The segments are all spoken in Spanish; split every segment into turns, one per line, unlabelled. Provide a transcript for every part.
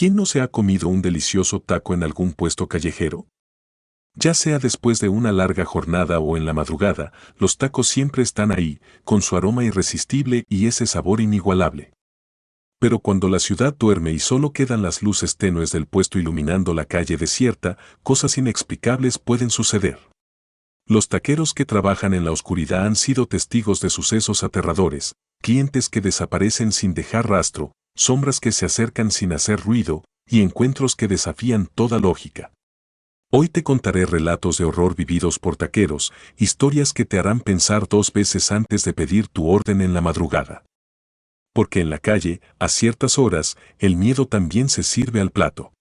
¿Quién no se ha comido un delicioso taco en algún puesto callejero? Ya sea después de una larga jornada o en la madrugada, los tacos siempre están ahí, con su aroma irresistible y ese sabor inigualable. Pero cuando la ciudad duerme y solo quedan las luces tenues del puesto iluminando la calle desierta, cosas inexplicables pueden suceder. Los taqueros que trabajan en la oscuridad han sido testigos de sucesos aterradores, clientes que desaparecen sin dejar rastro, sombras que se acercan sin hacer ruido, y encuentros que desafían toda lógica. Hoy te contaré relatos de horror vividos por taqueros, historias que te harán pensar dos veces antes de pedir tu orden en la madrugada. Porque en la calle, a ciertas horas, el miedo también se sirve al plato.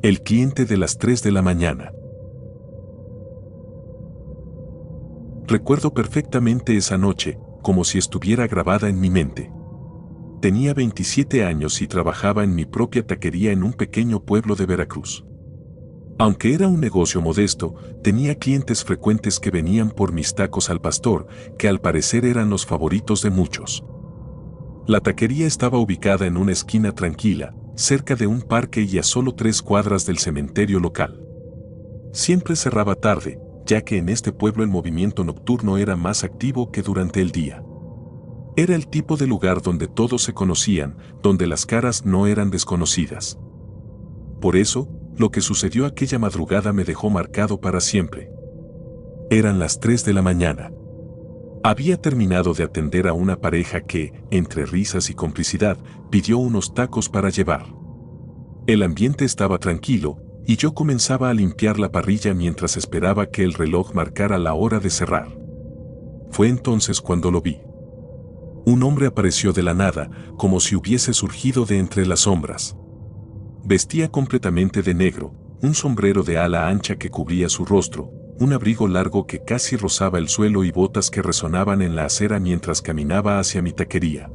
El cliente de las 3 de la mañana. Recuerdo perfectamente esa noche, como si estuviera grabada en mi mente. Tenía 27 años y trabajaba en mi propia taquería en un pequeño pueblo de Veracruz. Aunque era un negocio modesto, tenía clientes frecuentes que venían por mis tacos al pastor, que al parecer eran los favoritos de muchos. La taquería estaba ubicada en una esquina tranquila, cerca de un parque y a solo 3 cuadras del cementerio local. Siempre cerraba tarde, ya que en este pueblo el movimiento nocturno era más activo que durante el día. Era el tipo de lugar donde todos se conocían, donde las caras no eran desconocidas. Por eso, lo que sucedió aquella madrugada me dejó marcado para siempre. Eran las 3 de la mañana. Había terminado de atender a una pareja que, entre risas y complicidad, pidió unos tacos para llevar. El ambiente estaba tranquilo, y yo comenzaba a limpiar la parrilla mientras esperaba que el reloj marcara la hora de cerrar. Fue entonces cuando lo vi. Un hombre apareció de la nada, como si hubiese surgido de entre las sombras. Vestía completamente de negro, un sombrero de ala ancha que cubría su rostro, un abrigo largo que casi rozaba el suelo y botas que resonaban en la acera mientras caminaba hacia mi taquería.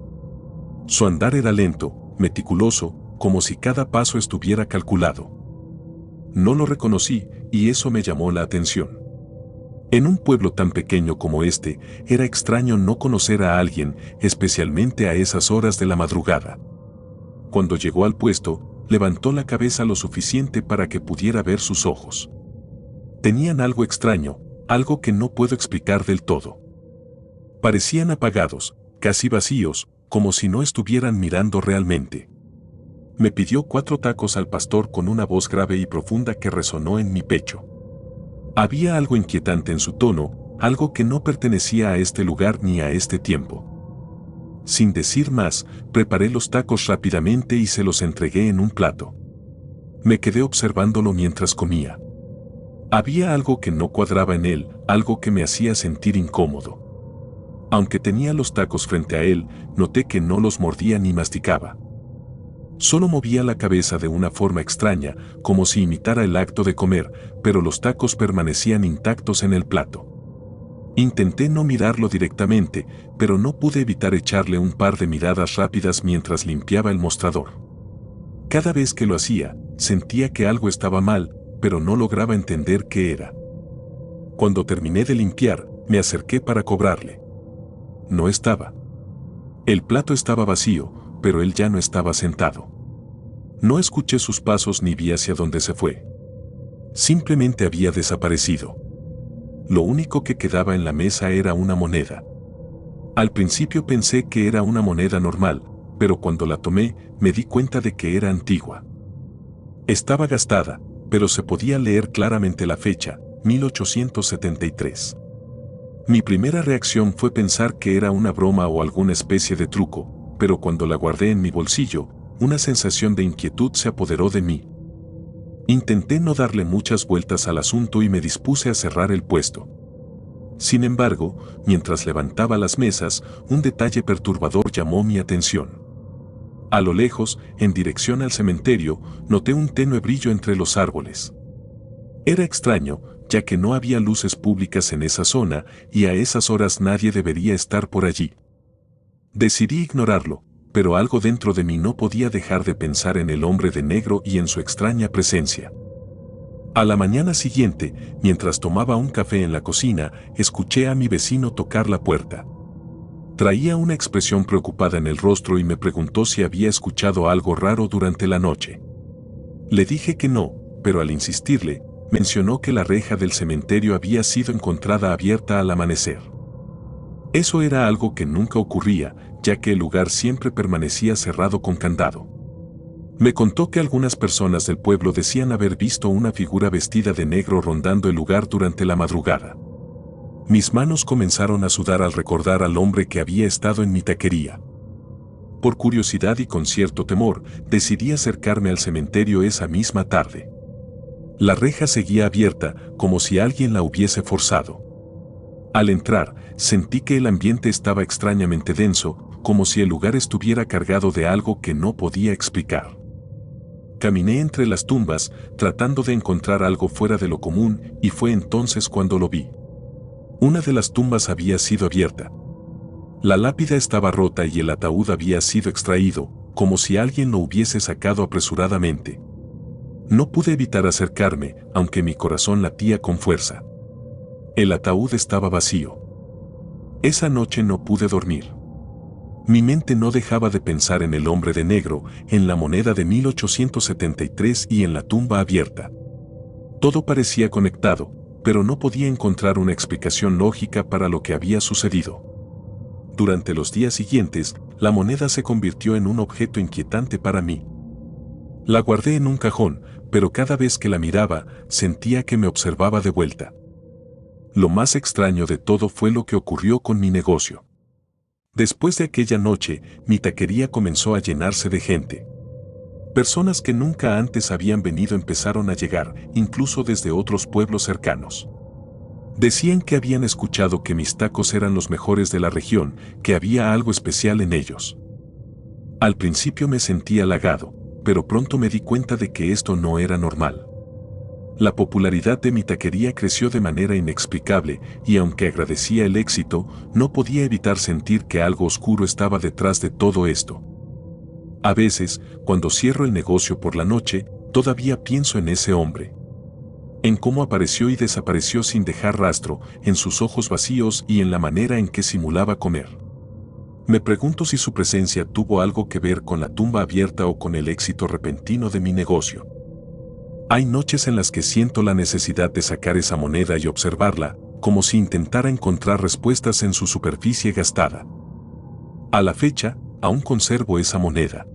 Su andar era lento, meticuloso, como si cada paso estuviera calculado. No lo reconocí, y eso me llamó la atención. En un pueblo tan pequeño como este, era extraño no conocer a alguien, especialmente a esas horas de la madrugada. Cuando llegó al puesto, levantó la cabeza lo suficiente para que pudiera ver sus ojos. Tenían algo extraño, algo que no puedo explicar del todo. Parecían apagados, casi vacíos, como si no estuvieran mirando realmente. Me pidió 4 tacos al pastor con una voz grave y profunda que resonó en mi pecho. Había algo inquietante en su tono, algo que no pertenecía a este lugar ni a este tiempo. Sin decir más, preparé los tacos rápidamente y se los entregué en un plato. Me quedé observándolo mientras comía. Había algo que no cuadraba en él, algo que me hacía sentir incómodo. Aunque tenía los tacos frente a él, noté que no los mordía ni masticaba. Solo movía la cabeza de una forma extraña, como si imitara el acto de comer, pero los tacos permanecían intactos en el plato. Intenté no mirarlo directamente, pero no pude evitar echarle un par de miradas rápidas mientras limpiaba el mostrador. Cada vez que lo hacía, sentía que algo estaba mal, pero no lograba entender qué era. Cuando terminé de limpiar, me acerqué para cobrarle. No estaba. El plato estaba vacío, pero él ya no estaba sentado. No escuché sus pasos ni vi hacia dónde se fue. Simplemente había desaparecido. Lo único que quedaba en la mesa era una moneda. Al principio pensé que era una moneda normal, pero cuando la tomé, me di cuenta de que era antigua. Estaba gastada, pero se podía leer claramente la fecha, 1873. Mi primera reacción fue pensar que era una broma o alguna especie de truco, pero cuando la guardé en mi bolsillo, una sensación de inquietud se apoderó de mí. Intenté no darle muchas vueltas al asunto y me dispuse a cerrar el puesto. Sin embargo, mientras levantaba las mesas, un detalle perturbador llamó mi atención. A lo lejos, en dirección al cementerio, noté un tenue brillo entre los árboles. Era extraño, ya que no había luces públicas en esa zona y a esas horas nadie debería estar por allí. Decidí ignorarlo, pero algo dentro de mí no podía dejar de pensar en el hombre de negro y en su extraña presencia. A la mañana siguiente, mientras tomaba un café en la cocina, escuché a mi vecino tocar la puerta. Traía una expresión preocupada en el rostro y me preguntó si había escuchado algo raro durante la noche. Le dije que no, pero al insistirle, mencionó que la reja del cementerio había sido encontrada abierta al amanecer. Eso era algo que nunca ocurría, ya que el lugar siempre permanecía cerrado con candado. Me contó que algunas personas del pueblo decían haber visto una figura vestida de negro rondando el lugar durante la madrugada. Mis manos comenzaron a sudar al recordar al hombre que había estado en mi taquería. Por curiosidad y con cierto temor, decidí acercarme al cementerio esa misma tarde. La reja seguía abierta, como si alguien la hubiese forzado. Al entrar, sentí que el ambiente estaba extrañamente denso, como si el lugar estuviera cargado de algo que no podía explicar. Caminé entre las tumbas, tratando de encontrar algo fuera de lo común, y fue entonces cuando lo vi. Una de las tumbas había sido abierta. La lápida estaba rota y el ataúd había sido extraído, como si alguien lo hubiese sacado apresuradamente. No pude evitar acercarme, aunque mi corazón latía con fuerza. El ataúd estaba vacío. Esa noche no pude dormir. Mi mente no dejaba de pensar en el hombre de negro, en la moneda de 1873 y en la tumba abierta. Todo parecía conectado, pero no podía encontrar una explicación lógica para lo que había sucedido. Durante los días siguientes, la moneda se convirtió en un objeto inquietante para mí. La guardé en un cajón, pero cada vez que la miraba, sentía que me observaba de vuelta. Lo más extraño de todo fue lo que ocurrió con mi negocio. Después de aquella noche, mi taquería comenzó a llenarse de gente. Personas que nunca antes habían venido empezaron a llegar, incluso desde otros pueblos cercanos. Decían que habían escuchado que mis tacos eran los mejores de la región, que había algo especial en ellos. Al principio me sentí halagado, pero pronto me di cuenta de que esto no era normal. La popularidad de mi taquería creció de manera inexplicable, y aunque agradecía el éxito, no podía evitar sentir que algo oscuro estaba detrás de todo esto. A veces, cuando cierro el negocio por la noche, todavía pienso en ese hombre. En cómo apareció y desapareció sin dejar rastro, en sus ojos vacíos y en la manera en que simulaba comer. Me pregunto si su presencia tuvo algo que ver con la tumba abierta o con el éxito repentino de mi negocio. Hay noches en las que siento la necesidad de sacar esa moneda y observarla, como si intentara encontrar respuestas en su superficie gastada. A la fecha, aún conservo esa moneda.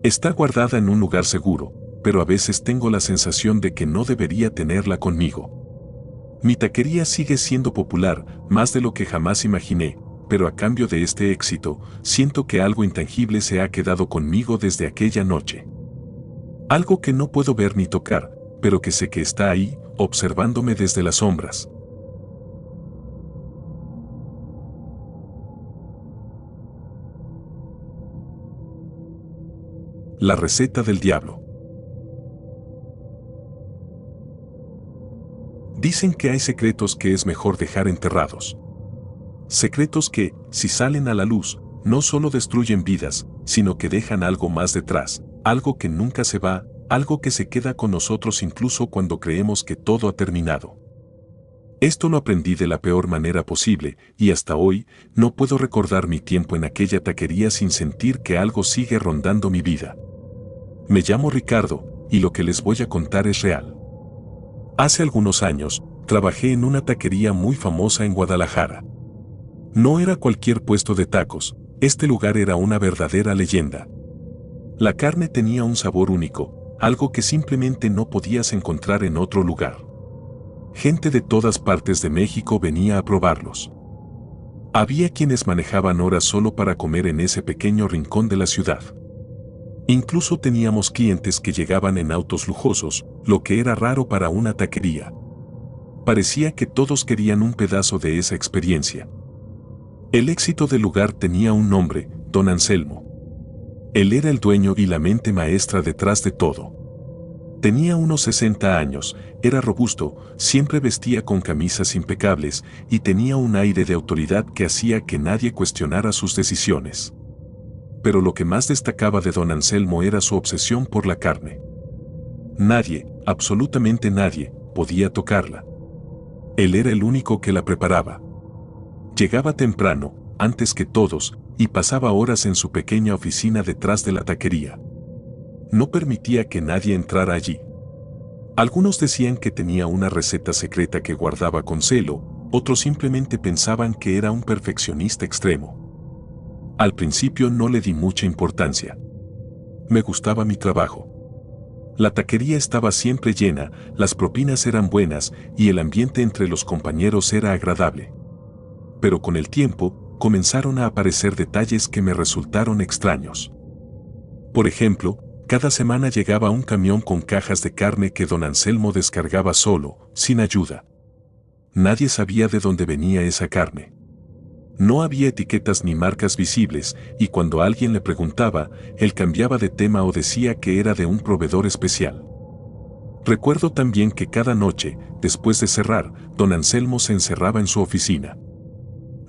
Está guardada en un lugar seguro, pero a veces tengo la sensación de que no debería tenerla conmigo. Mi taquería sigue siendo popular, más de lo que jamás imaginé, pero a cambio de este éxito, siento que algo intangible se ha quedado conmigo desde aquella noche. Algo que no puedo ver ni tocar, pero que sé que está ahí, observándome desde las sombras. La receta del diablo. Dicen que hay secretos que es mejor dejar enterrados. Secretos que, si salen a la luz, no solo destruyen vidas, sino que dejan algo más detrás, algo que nunca se va, algo que se queda con nosotros incluso cuando creemos que todo ha terminado. Esto lo aprendí de la peor manera posible, y hasta hoy, no puedo recordar mi tiempo en aquella taquería sin sentir que algo sigue rondando mi vida. Me llamo Ricardo, y lo que les voy a contar es real. Hace algunos años, trabajé en una taquería muy famosa en Guadalajara. No era cualquier puesto de tacos, este lugar era una verdadera leyenda. La carne tenía un sabor único, algo que simplemente no podías encontrar en otro lugar. Gente de todas partes de México venía a probarlos. Había quienes manejaban horas solo para comer en ese pequeño rincón de la ciudad. Incluso teníamos clientes que llegaban en autos lujosos, lo que era raro para una taquería. Parecía que todos querían un pedazo de esa experiencia. El éxito del lugar tenía un nombre, Don Anselmo. Él era el dueño y la mente maestra detrás de todo. Tenía unos 60 años, era robusto, siempre vestía con camisas impecables y tenía un aire de autoridad que hacía que nadie cuestionara sus decisiones. Pero lo que más destacaba de Don Anselmo era su obsesión por la carne. Nadie, absolutamente nadie, podía tocarla. Él era el único que la preparaba. Llegaba temprano, antes que todos, y pasaba horas en su pequeña oficina detrás de la taquería. No permitía que nadie entrara allí. Algunos decían que tenía una receta secreta que guardaba con celo, otros simplemente pensaban que era un perfeccionista extremo. Al principio no le di mucha importancia. Me gustaba mi trabajo. La taquería estaba siempre llena, las propinas eran buenas y el ambiente entre los compañeros era agradable. Pero con el tiempo, comenzaron a aparecer detalles que me resultaron extraños. Por ejemplo, cada semana llegaba un camión con cajas de carne que don Anselmo descargaba solo, sin ayuda. Nadie sabía de dónde venía esa carne. No había etiquetas ni marcas visibles, y cuando alguien le preguntaba, él cambiaba de tema o decía que era de un proveedor especial. Recuerdo también que cada noche, después de cerrar, don Anselmo se encerraba en su oficina.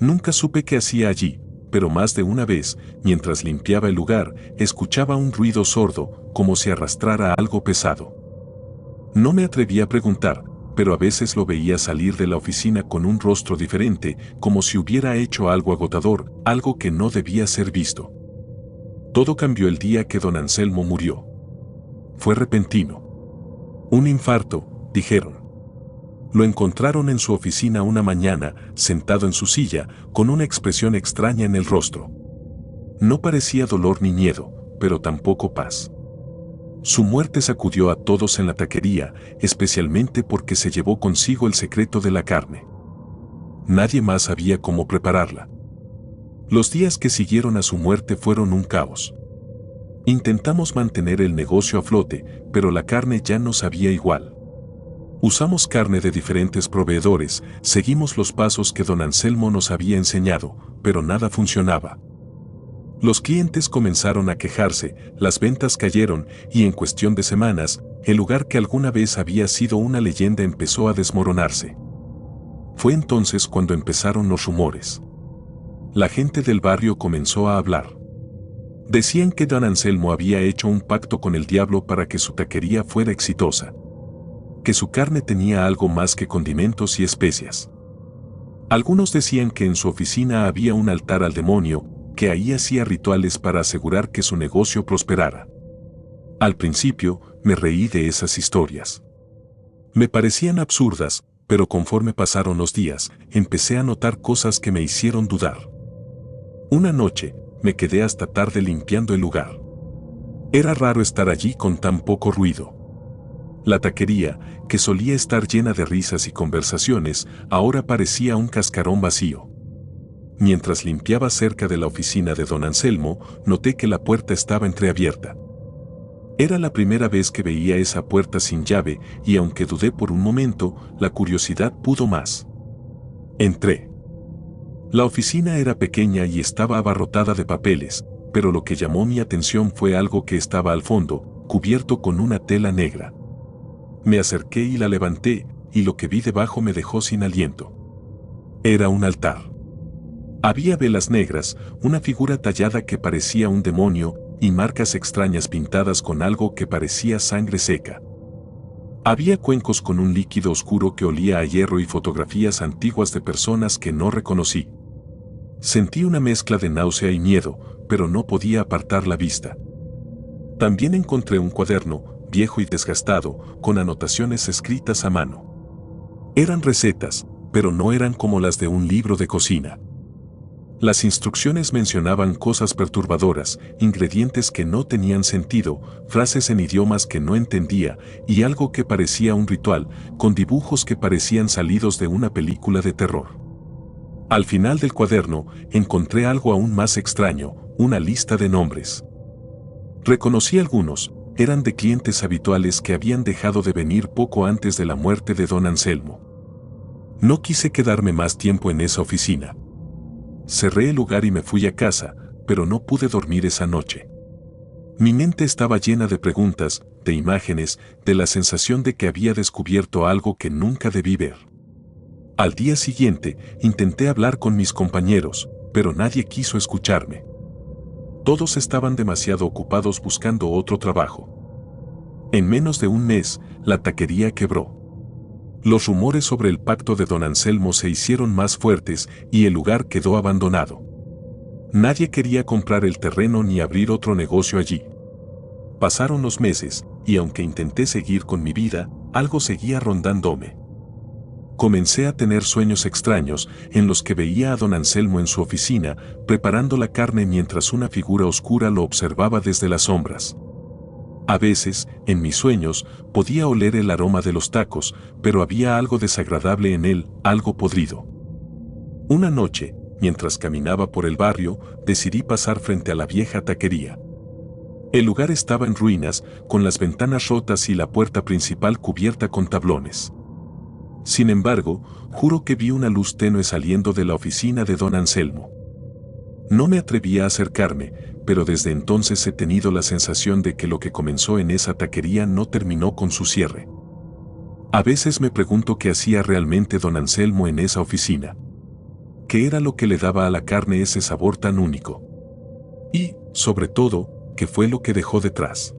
Nunca supe qué hacía allí, pero más de una vez, mientras limpiaba el lugar, escuchaba un ruido sordo, como si arrastrara algo pesado. No me atreví a preguntar, pero a veces lo veía salir de la oficina con un rostro diferente, como si hubiera hecho algo agotador, algo que no debía ser visto. Todo cambió el día que don Anselmo murió. Fue repentino. Un infarto, dijeron. Lo encontraron en su oficina una mañana, sentado en su silla, con una expresión extraña en el rostro. No parecía dolor ni miedo, pero tampoco paz. Su muerte sacudió a todos en la taquería, especialmente porque se llevó consigo el secreto de la carne. Nadie más sabía cómo prepararla. Los días que siguieron a su muerte fueron un caos. Intentamos mantener el negocio a flote, pero la carne ya no sabía igual. Usamos carne de diferentes proveedores, seguimos los pasos que don Anselmo nos había enseñado, pero nada funcionaba. Los clientes comenzaron a quejarse, las ventas cayeron y en cuestión de semanas, el lugar que alguna vez había sido una leyenda empezó a desmoronarse. Fue entonces cuando empezaron los rumores. La gente del barrio comenzó a hablar. Decían que don Anselmo había hecho un pacto con el diablo para que su taquería fuera exitosa. Que su carne tenía algo más que condimentos y especias. Algunos decían que en su oficina había un altar al demonio, que ahí hacía rituales para asegurar que su negocio prosperara. Al principio, me reí de esas historias. Me parecían absurdas, pero conforme pasaron los días, empecé a notar cosas que me hicieron dudar. Una noche, me quedé hasta tarde limpiando el lugar. Era raro estar allí con tan poco ruido. La taquería, que solía estar llena de risas y conversaciones, ahora parecía un cascarón vacío. Mientras limpiaba cerca de la oficina de don Anselmo, noté que la puerta estaba entreabierta. Era la primera vez que veía esa puerta sin llave y aunque dudé por un momento, la curiosidad pudo más. Entré. La oficina era pequeña y estaba abarrotada de papeles, pero lo que llamó mi atención fue algo que estaba al fondo, cubierto con una tela negra. Me acerqué y la levanté, y lo que vi debajo me dejó sin aliento. Era un altar. Había velas negras, una figura tallada que parecía un demonio, y marcas extrañas pintadas con algo que parecía sangre seca. Había cuencos con un líquido oscuro que olía a hierro y fotografías antiguas de personas que no reconocí. Sentí una mezcla de náusea y miedo, pero no podía apartar la vista. También encontré un cuaderno, viejo y desgastado, con anotaciones escritas a mano. Eran recetas, pero no eran como las de un libro de cocina. Las instrucciones mencionaban cosas perturbadoras, ingredientes que no tenían sentido, frases en idiomas que no entendía y algo que parecía un ritual, con dibujos que parecían salidos de una película de terror. Al final del cuaderno, encontré algo aún más extraño, una lista de nombres. Reconocí algunos, eran de clientes habituales que habían dejado de venir poco antes de la muerte de don Anselmo. No quise quedarme más tiempo en esa oficina. Cerré el lugar y me fui a casa, pero no pude dormir esa noche. Mi mente estaba llena de preguntas, de imágenes, de la sensación de que había descubierto algo que nunca debí ver. Al día siguiente, intenté hablar con mis compañeros, pero nadie quiso escucharme. Todos estaban demasiado ocupados buscando otro trabajo. En menos de un mes, la taquería quebró. Los rumores sobre el pacto de don Anselmo se hicieron más fuertes y el lugar quedó abandonado. Nadie quería comprar el terreno ni abrir otro negocio allí. Pasaron los meses, y aunque intenté seguir con mi vida, algo seguía rondándome. Comencé a tener sueños extraños en los que veía a don Anselmo en su oficina, preparando la carne mientras una figura oscura lo observaba desde las sombras. A veces, en mis sueños, podía oler el aroma de los tacos, pero había algo desagradable en él, algo podrido. Una noche, mientras caminaba por el barrio, decidí pasar frente a la vieja taquería. El lugar estaba en ruinas, con las ventanas rotas y la puerta principal cubierta con tablones. Sin embargo, juro que vi una luz tenue saliendo de la oficina de don Anselmo. No me atreví a acercarme, pero desde entonces he tenido la sensación de que lo que comenzó en esa taquería no terminó con su cierre. A veces me pregunto qué hacía realmente don Anselmo en esa oficina. ¿Qué era lo que le daba a la carne ese sabor tan único? Y, sobre todo, ¿qué fue lo que dejó detrás?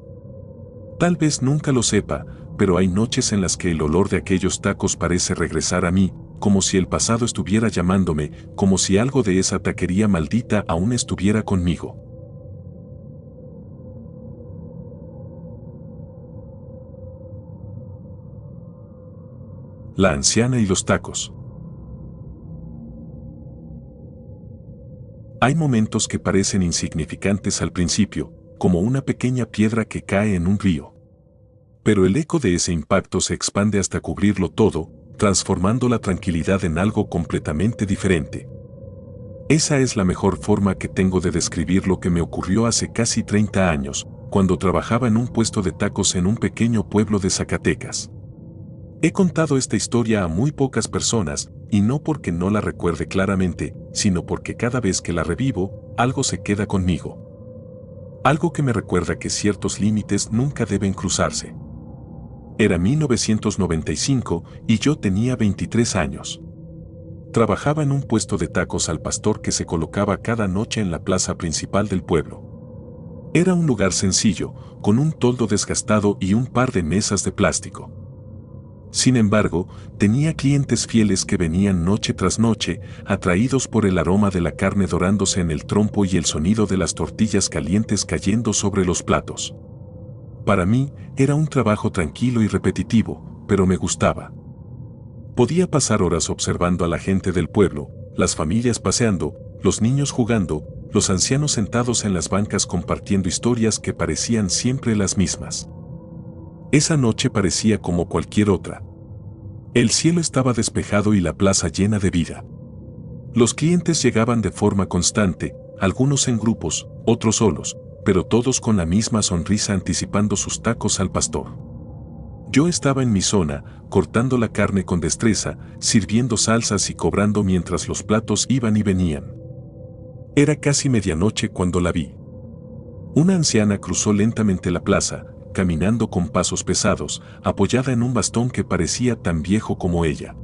Tal vez nunca lo sepa, pero hay noches en las que el olor de aquellos tacos parece regresar a mí, como si el pasado estuviera llamándome, como si algo de esa taquería maldita aún estuviera conmigo. La anciana y los tacos. Hay momentos que parecen insignificantes al principio, como una pequeña piedra que cae en un río. Pero el eco de ese impacto se expande hasta cubrirlo todo, transformando la tranquilidad en algo completamente diferente. Esa es la mejor forma que tengo de describir lo que me ocurrió hace casi 30 años, cuando trabajaba en un puesto de tacos en un pequeño pueblo de Zacatecas. He contado esta historia a muy pocas personas, y no porque no la recuerde claramente, sino porque cada vez que la revivo, algo se queda conmigo. Algo que me recuerda que ciertos límites nunca deben cruzarse. Era 1995 y yo tenía 23 años. Trabajaba en un puesto de tacos al pastor que se colocaba cada noche en la plaza principal del pueblo. Era un lugar sencillo, con un toldo desgastado y un par de mesas de plástico. Sin embargo, tenía clientes fieles que venían noche tras noche, atraídos por el aroma de la carne dorándose en el trompo y el sonido de las tortillas calientes cayendo sobre los platos. Para mí, era un trabajo tranquilo y repetitivo, pero me gustaba. Podía pasar horas observando a la gente del pueblo, las familias paseando, los niños jugando, los ancianos sentados en las bancas compartiendo historias que parecían siempre las mismas. Esa noche parecía como cualquier otra. El cielo estaba despejado y la plaza llena de vida. Los clientes llegaban de forma constante, algunos en grupos, otros solos, pero todos con la misma sonrisa anticipando sus tacos al pastor. Yo estaba en mi zona, cortando la carne con destreza, sirviendo salsas y cobrando mientras los platos iban y venían. Era casi medianoche cuando la vi. Una anciana cruzó lentamente la plaza, caminando con pasos pesados, apoyada en un bastón que parecía tan viejo como ella.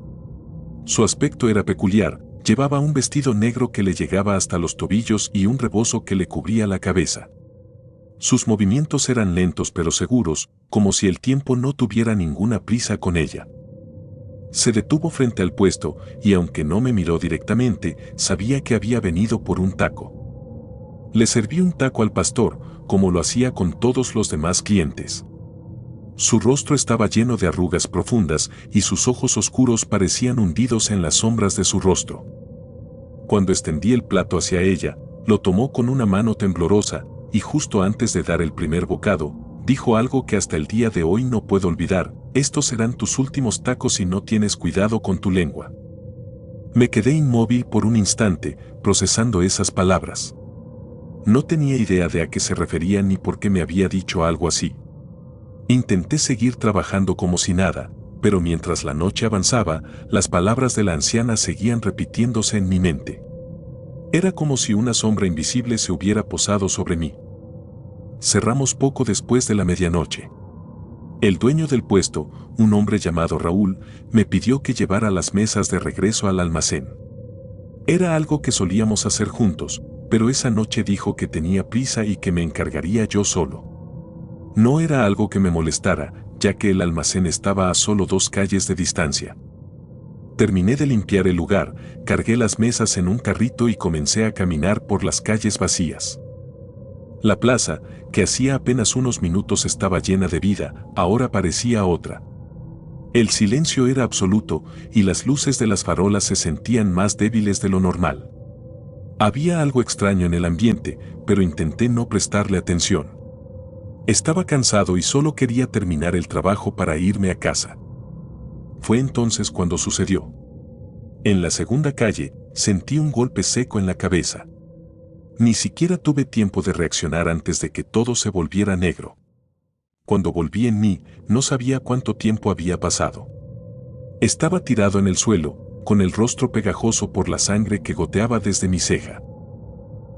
Su aspecto era peculiar, llevaba un vestido negro que le llegaba hasta los tobillos y un rebozo que le cubría la cabeza. Sus movimientos eran lentos pero seguros, como si el tiempo no tuviera ninguna prisa con ella. Se detuvo frente al puesto, y aunque no me miró directamente, sabía que había venido por un taco. Le serví un taco al pastor, como lo hacía con todos los demás clientes. Su rostro estaba lleno de arrugas profundas, y sus ojos oscuros parecían hundidos en las sombras de su rostro. Cuando extendí el plato hacia ella, lo tomó con una mano temblorosa, y justo antes de dar el primer bocado, dijo algo que hasta el día de hoy no puedo olvidar: estos serán tus últimos tacos si no tienes cuidado con tu lengua. Me quedé inmóvil por un instante, procesando esas palabras. No tenía idea de a qué se refería ni por qué me había dicho algo así. Intenté seguir trabajando como si nada, pero mientras la noche avanzaba, las palabras de la anciana seguían repitiéndose en mi mente. Era como si una sombra invisible se hubiera posado sobre mí. Cerramos poco después de la medianoche. El dueño del puesto, un hombre llamado Raúl, me pidió que llevara las mesas de regreso al almacén. Era algo que solíamos hacer juntos, pero esa noche dijo que tenía prisa y que me encargaría yo solo. No era algo que me molestara, ya que el almacén estaba a solo 2 calles de distancia. Terminé de limpiar el lugar, cargué las mesas en un carrito y comencé a caminar por las calles vacías. La plaza, que hacía apenas unos minutos estaba llena de vida, ahora parecía otra. El silencio era absoluto y las luces de las farolas se sentían más débiles de lo normal. Había algo extraño en el ambiente, pero intenté no prestarle atención. Estaba cansado y solo quería terminar el trabajo para irme a casa. Fue entonces cuando sucedió. En la segunda calle, sentí un golpe seco en la cabeza. Ni siquiera tuve tiempo de reaccionar antes de que todo se volviera negro. Cuando volví en mí, no sabía cuánto tiempo había pasado. Estaba tirado en el suelo, con el rostro pegajoso por la sangre que goteaba desde mi ceja.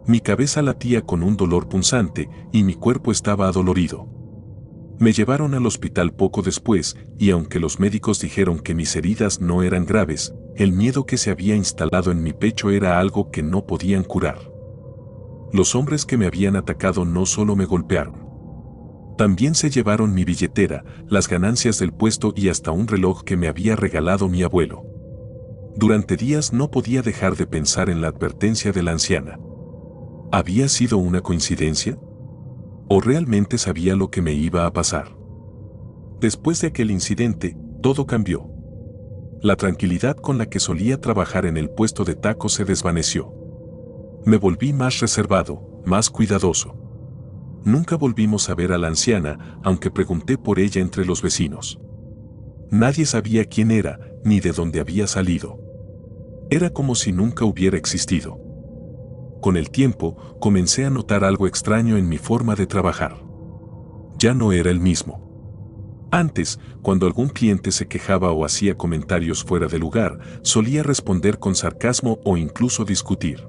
Mi cabeza latía con un dolor punzante y mi cuerpo estaba adolorido. Me llevaron al hospital poco después y aunque los médicos dijeron que mis heridas no eran graves, el miedo que se había instalado en mi pecho era algo que no podían curar. Los hombres que me habían atacado no solo me golpearon. También se llevaron mi billetera, las ganancias del puesto y hasta un reloj que me había regalado mi abuelo. Durante días no podía dejar de pensar en la advertencia de la anciana. ¿Había sido una coincidencia? ¿O realmente sabía lo que me iba a pasar? Después de aquel incidente, todo cambió. La tranquilidad con la que solía trabajar en el puesto de tacos se desvaneció. Me volví más reservado, más cuidadoso. Nunca volvimos a ver a la anciana, aunque pregunté por ella entre los vecinos. Nadie sabía quién era, ni de dónde había salido. Era como si nunca hubiera existido. Con el tiempo, comencé a notar algo extraño en mi forma de trabajar. Ya no era el mismo. Antes, cuando algún cliente se quejaba o hacía comentarios fuera de lugar, solía responder con sarcasmo o incluso discutir.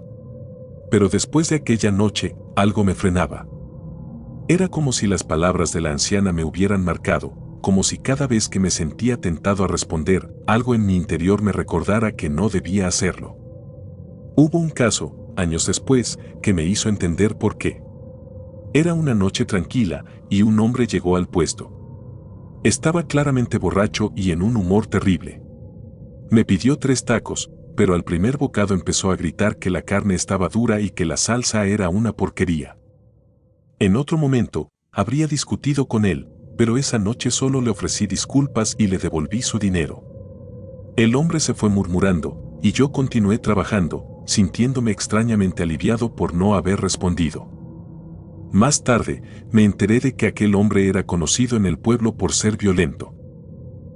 Pero después de aquella noche, algo me frenaba. Era como si las palabras de la anciana me hubieran marcado, como si cada vez que me sentía tentado a responder, algo en mi interior me recordara que no debía hacerlo. Hubo un caso, años después, que me hizo entender por qué. Era una noche tranquila y un hombre llegó al puesto. Estaba claramente borracho y en un humor terrible. Me pidió 3 tacos, pero al primer bocado empezó a gritar que la carne estaba dura y que la salsa era una porquería. En otro momento, habría discutido con él, pero esa noche solo le ofrecí disculpas y le devolví su dinero. El hombre se fue murmurando, y yo continué trabajando, sintiéndome extrañamente aliviado por no haber respondido. Más tarde, me enteré de que aquel hombre era conocido en el pueblo por ser violento.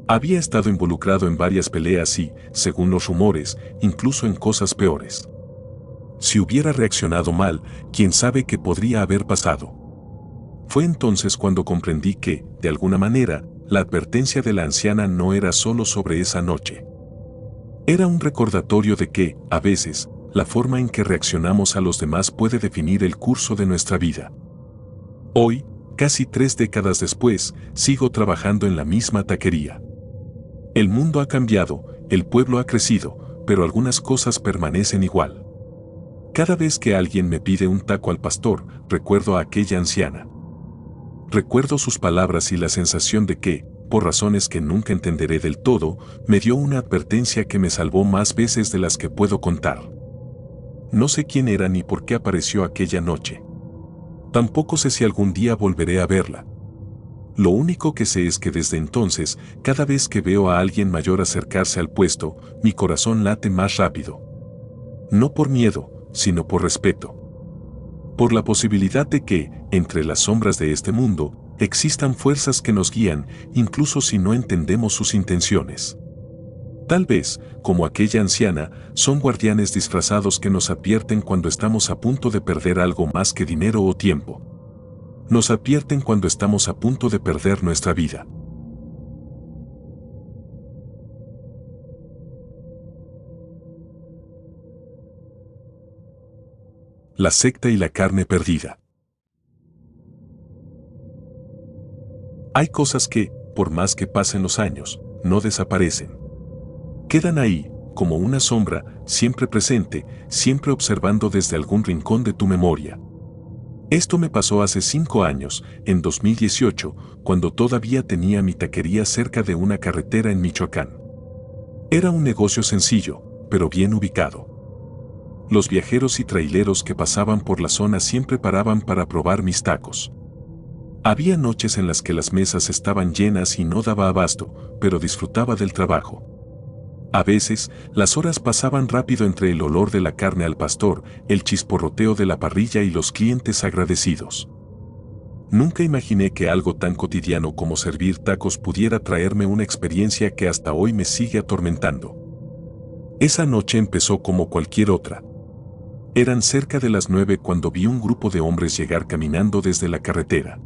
Había estado involucrado en varias peleas y, según los rumores, incluso en cosas peores. Si hubiera reaccionado mal, quién sabe qué podría haber pasado. Fue entonces cuando comprendí que, de alguna manera, la advertencia de la anciana no era solo sobre esa noche. Era un recordatorio de que, a veces, la forma en que reaccionamos a los demás puede definir el curso de nuestra vida. Hoy, casi 3 décadas después, sigo trabajando en la misma taquería. El mundo ha cambiado, el pueblo ha crecido, pero algunas cosas permanecen igual. Cada vez que alguien me pide un taco al pastor, recuerdo a aquella anciana. Recuerdo sus palabras y la sensación de que, por razones que nunca entenderé del todo, me dio una advertencia que me salvó más veces de las que puedo contar. No sé quién era ni por qué apareció aquella noche. Tampoco sé si algún día volveré a verla. Lo único que sé es que desde entonces, cada vez que veo a alguien mayor acercarse al puesto, mi corazón late más rápido. No por miedo, sino por respeto. Por la posibilidad de que, entre las sombras de este mundo, existan fuerzas que nos guían, incluso si no entendemos sus intenciones. Tal vez, como aquella anciana, son guardianes disfrazados que nos advierten cuando estamos a punto de perder algo más que dinero o tiempo. Nos advierten cuando estamos a punto de perder nuestra vida. La secta y la carne perdida. Hay cosas que, por más que pasen los años, no desaparecen. Quedan ahí, como una sombra, siempre presente, siempre observando desde algún rincón de tu memoria. Esto me pasó hace 5 años, en 2018, cuando todavía tenía mi taquería cerca de una carretera en Michoacán. Era un negocio sencillo, pero bien ubicado. Los viajeros y traileros que pasaban por la zona siempre paraban para probar mis tacos. Había noches en las que las mesas estaban llenas y no daba abasto, pero disfrutaba del trabajo. A veces, las horas pasaban rápido entre el olor de la carne al pastor, el chisporroteo de la parrilla y los clientes agradecidos. Nunca imaginé que algo tan cotidiano como servir tacos pudiera traerme una experiencia que hasta hoy me sigue atormentando. Esa noche empezó como cualquier otra. Eran cerca de las 9 cuando vi un grupo de hombres llegar caminando desde la carretera.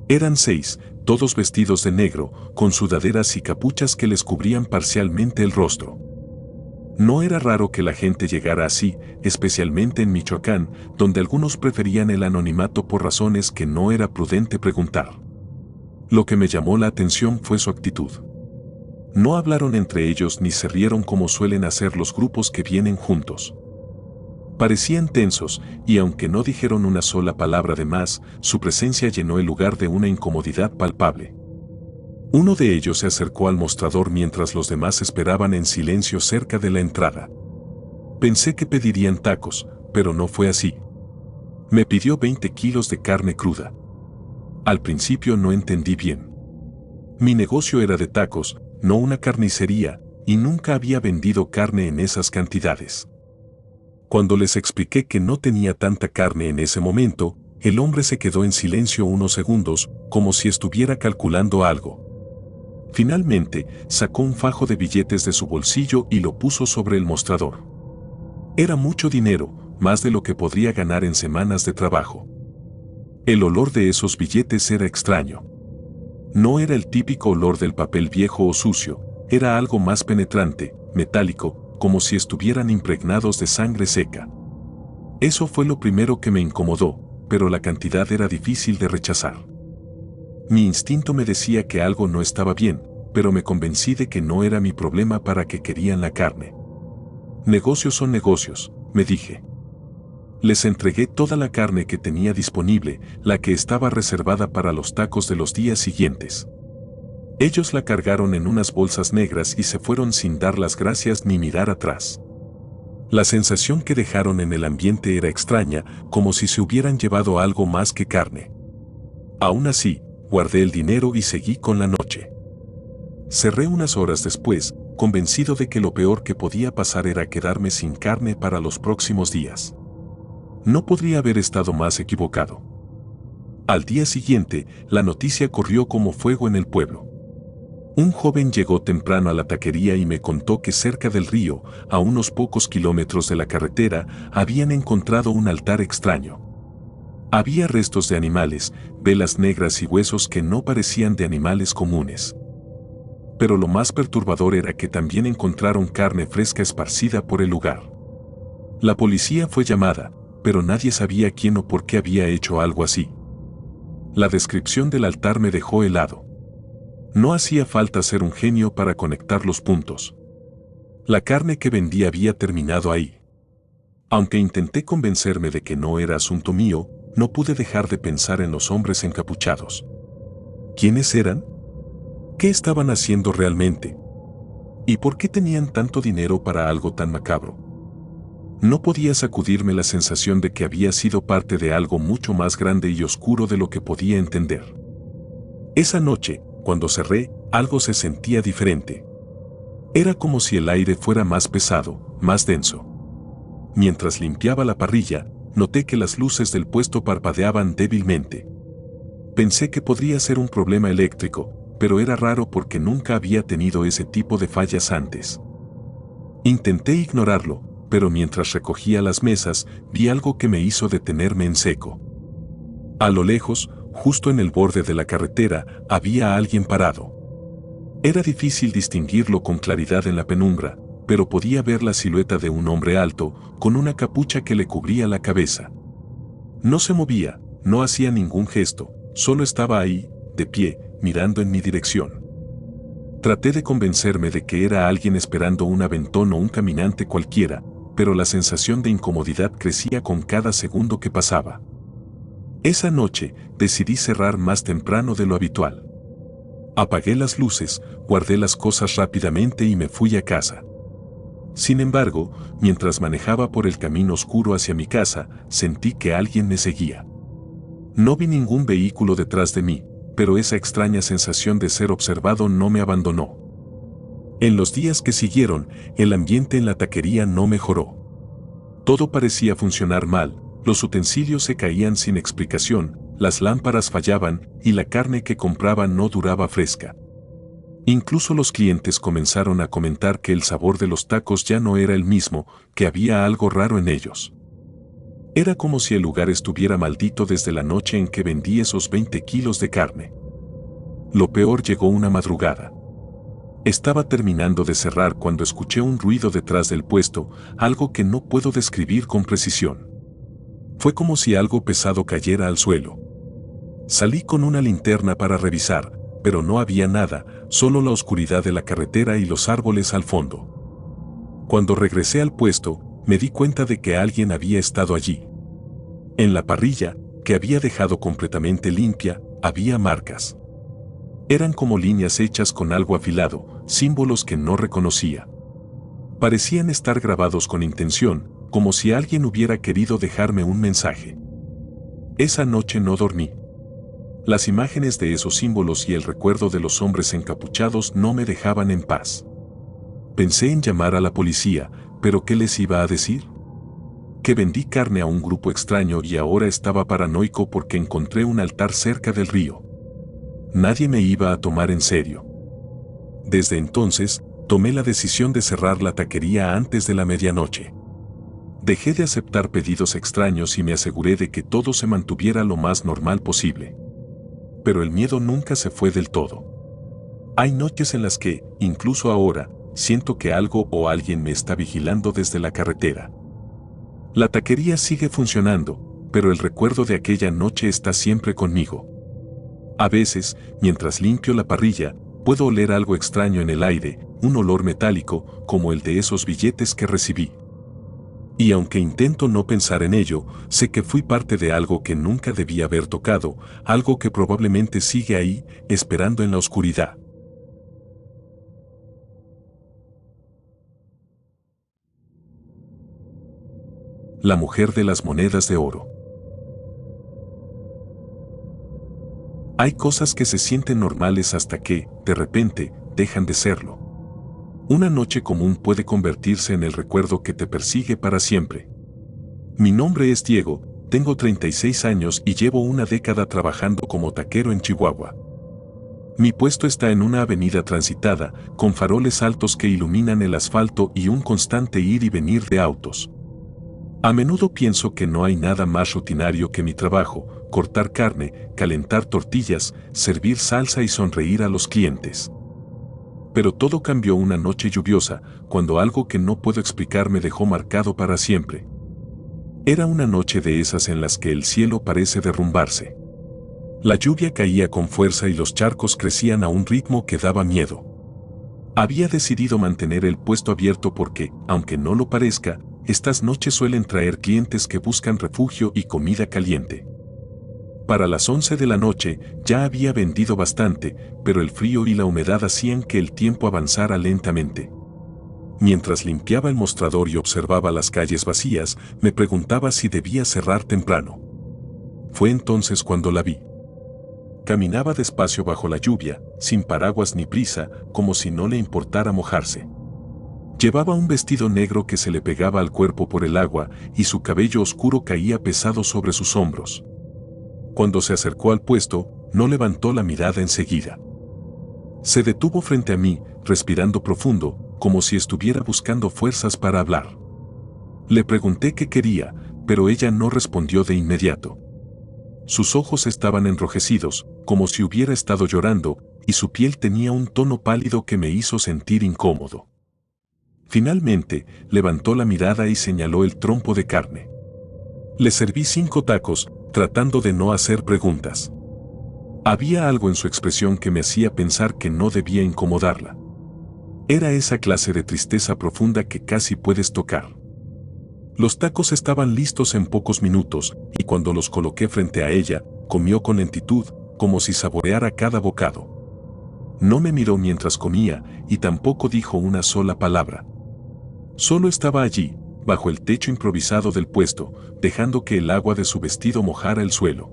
Eran 6, todos vestidos de negro, con sudaderas y capuchas que les cubrían parcialmente el rostro. No era raro que la gente llegara así, especialmente en Michoacán, donde algunos preferían el anonimato por razones que no era prudente preguntar. Lo que me llamó la atención fue su actitud. No hablaron entre ellos ni se rieron como suelen hacer los grupos que vienen juntos. Parecían tensos, y aunque no dijeron una sola palabra de más, su presencia llenó el lugar de una incomodidad palpable. Uno de ellos se acercó al mostrador mientras los demás esperaban en silencio cerca de la entrada. Pensé que pedirían tacos, pero no fue así. Me pidió 20 kilos de carne cruda. Al principio no entendí bien. Mi negocio era de tacos, no una carnicería, y nunca había vendido carne en esas cantidades. Cuando les expliqué que no tenía tanta carne en ese momento, el hombre se quedó en silencio unos segundos, como si estuviera calculando algo. Finalmente, sacó un fajo de billetes de su bolsillo y lo puso sobre el mostrador. Era mucho dinero, más de lo que podría ganar en semanas de trabajo. El olor de esos billetes era extraño. No era el típico olor del papel viejo o sucio, era algo más penetrante, metálico, como si estuvieran impregnados de sangre seca. Eso fue lo primero que me incomodó, pero la cantidad era difícil de rechazar. Mi instinto me decía que algo no estaba bien, pero me convencí de que no era mi problema para que querían la carne. Negocios son negocios, me dije. Les entregué toda la carne que tenía disponible, la que estaba reservada para los tacos de los días siguientes. Ellos la cargaron en unas bolsas negras y se fueron sin dar las gracias ni mirar atrás. La sensación que dejaron en el ambiente era extraña, como si se hubieran llevado algo más que carne. Aún así, guardé el dinero y seguí con la noche. Cerré unas horas después, convencido de que lo peor que podía pasar era quedarme sin carne para los próximos días. No podría haber estado más equivocado. Al día siguiente, la noticia corrió como fuego en el pueblo. Un joven llegó temprano a la taquería y me contó que cerca del río, a unos pocos kilómetros de la carretera, habían encontrado un altar extraño. Había restos de animales, velas negras y huesos que no parecían de animales comunes. Pero lo más perturbador era que también encontraron carne fresca esparcida por el lugar. La policía fue llamada, pero nadie sabía quién o por qué había hecho algo así. La descripción del altar me dejó helado. No hacía falta ser un genio para conectar los puntos. La carne que vendí había terminado ahí. Aunque intenté convencerme de que no era asunto mío, no pude dejar de pensar en los hombres encapuchados. ¿Quiénes eran? ¿Qué estaban haciendo realmente? ¿Y por qué tenían tanto dinero para algo tan macabro? No podía sacudirme la sensación de que había sido parte de algo mucho más grande y oscuro de lo que podía entender. Esa noche, cuando cerré, algo se sentía diferente. Era como si el aire fuera más pesado, más denso. Mientras limpiaba la parrilla, noté que las luces del puesto parpadeaban débilmente. Pensé que podría ser un problema eléctrico, pero era raro porque nunca había tenido ese tipo de fallas antes. Intenté ignorarlo, pero mientras recogía las mesas, vi algo que me hizo detenerme en seco. A lo lejos, justo en el borde de la carretera, había alguien parado. Era difícil distinguirlo con claridad en la penumbra, pero podía ver la silueta de un hombre alto, con una capucha que le cubría la cabeza. No se movía, no hacía ningún gesto, solo estaba ahí, de pie, mirando en mi dirección. Traté de convencerme de que era alguien esperando un aventón o un caminante cualquiera, pero la sensación de incomodidad crecía con cada segundo que pasaba. Esa noche, decidí cerrar más temprano de lo habitual. Apagué las luces, guardé las cosas rápidamente y me fui a casa. Sin embargo, mientras manejaba por el camino oscuro hacia mi casa, sentí que alguien me seguía. No vi ningún vehículo detrás de mí, pero esa extraña sensación de ser observado no me abandonó. En los días que siguieron, el ambiente en la taquería no mejoró. Todo parecía funcionar mal, los utensilios se caían sin explicación, las lámparas fallaban y la carne que compraba no duraba fresca. Incluso los clientes comenzaron a comentar que el sabor de los tacos ya no era el mismo, que había algo raro en ellos. Era como si el lugar estuviera maldito desde la noche en que vendí esos 20 kilos de carne. Lo peor llegó una madrugada. Estaba terminando de cerrar cuando escuché un ruido detrás del puesto, algo que no puedo describir con precisión. Fue como si algo pesado cayera al suelo. Salí con una linterna para revisar, pero no había nada, solo la oscuridad de la carretera y los árboles al fondo. Cuando regresé al puesto, me di cuenta de que alguien había estado allí. En la parrilla, que había dejado completamente limpia, había marcas. Eran como líneas hechas con algo afilado, símbolos que no reconocía. Parecían estar grabados con intención, como si alguien hubiera querido dejarme un mensaje. Esa noche no dormí. Las imágenes de esos símbolos y el recuerdo de los hombres encapuchados no me dejaban en paz. Pensé en llamar a la policía, pero ¿qué les iba a decir? Que vendí carne a un grupo extraño y ahora estaba paranoico porque encontré un altar cerca del río. Nadie me iba a tomar en serio. Desde entonces, tomé la decisión de cerrar la taquería antes de la medianoche. Dejé de aceptar pedidos extraños y me aseguré de que todo se mantuviera lo más normal posible. Pero el miedo nunca se fue del todo. Hay noches en las que, incluso ahora, siento que algo o alguien me está vigilando desde la carretera. La taquería sigue funcionando, pero el recuerdo de aquella noche está siempre conmigo. A veces, mientras limpio la parrilla, puedo oler algo extraño en el aire, un olor metálico, como el de esos billetes que recibí. Y aunque intento no pensar en ello, sé que fui parte de algo que nunca debía haber tocado, algo que probablemente sigue ahí, esperando en la oscuridad. La mujer de las monedas de oro. Hay cosas que se sienten normales hasta que, de repente, dejan de serlo. Una noche común puede convertirse en el recuerdo que te persigue para siempre. Mi nombre es Diego, tengo 36 años y llevo una década trabajando como taquero en Chihuahua. Mi puesto está en una avenida transitada, con faroles altos que iluminan el asfalto y un constante ir y venir de autos. A menudo pienso que no hay nada más rutinario que mi trabajo, cortar carne, calentar tortillas, servir salsa y sonreír a los clientes. Pero todo cambió una noche lluviosa, cuando algo que no puedo explicar me dejó marcado para siempre. Era una noche de esas en las que el cielo parece derrumbarse. La lluvia caía con fuerza y los charcos crecían a un ritmo que daba miedo. Había decidido mantener el puesto abierto porque, aunque no lo parezca, estas noches suelen traer clientes que buscan refugio y comida caliente. Para las 11 de la noche ya había vendido bastante, pero el frío y la humedad hacían que el tiempo avanzara lentamente. Mientras limpiaba el mostrador y observaba las calles vacías, me preguntaba si debía cerrar temprano. Fue entonces cuando la vi. Caminaba despacio bajo la lluvia, sin paraguas ni prisa, como si no le importara mojarse. Llevaba un vestido negro que se le pegaba al cuerpo por el agua y su cabello oscuro caía pesado sobre sus hombros. Cuando se acercó al puesto, no levantó la mirada enseguida. Se detuvo frente a mí, respirando profundo, como si estuviera buscando fuerzas para hablar. Le pregunté qué quería, pero ella no respondió de inmediato. Sus ojos estaban enrojecidos, como si hubiera estado llorando, y su piel tenía un tono pálido que me hizo sentir incómodo. Finalmente, levantó la mirada y señaló el trompo de carne. Le serví 5 tacos, tratando de no hacer preguntas. Había algo en su expresión que me hacía pensar que no debía incomodarla. Era esa clase de tristeza profunda que casi puedes tocar. Los tacos estaban listos en pocos minutos, y cuando los coloqué frente a ella, comió con lentitud, como si saboreara cada bocado. No me miró mientras comía y tampoco dijo una sola palabra. Solo estaba allí, bajo el techo improvisado del puesto, dejando que el agua de su vestido mojara el suelo.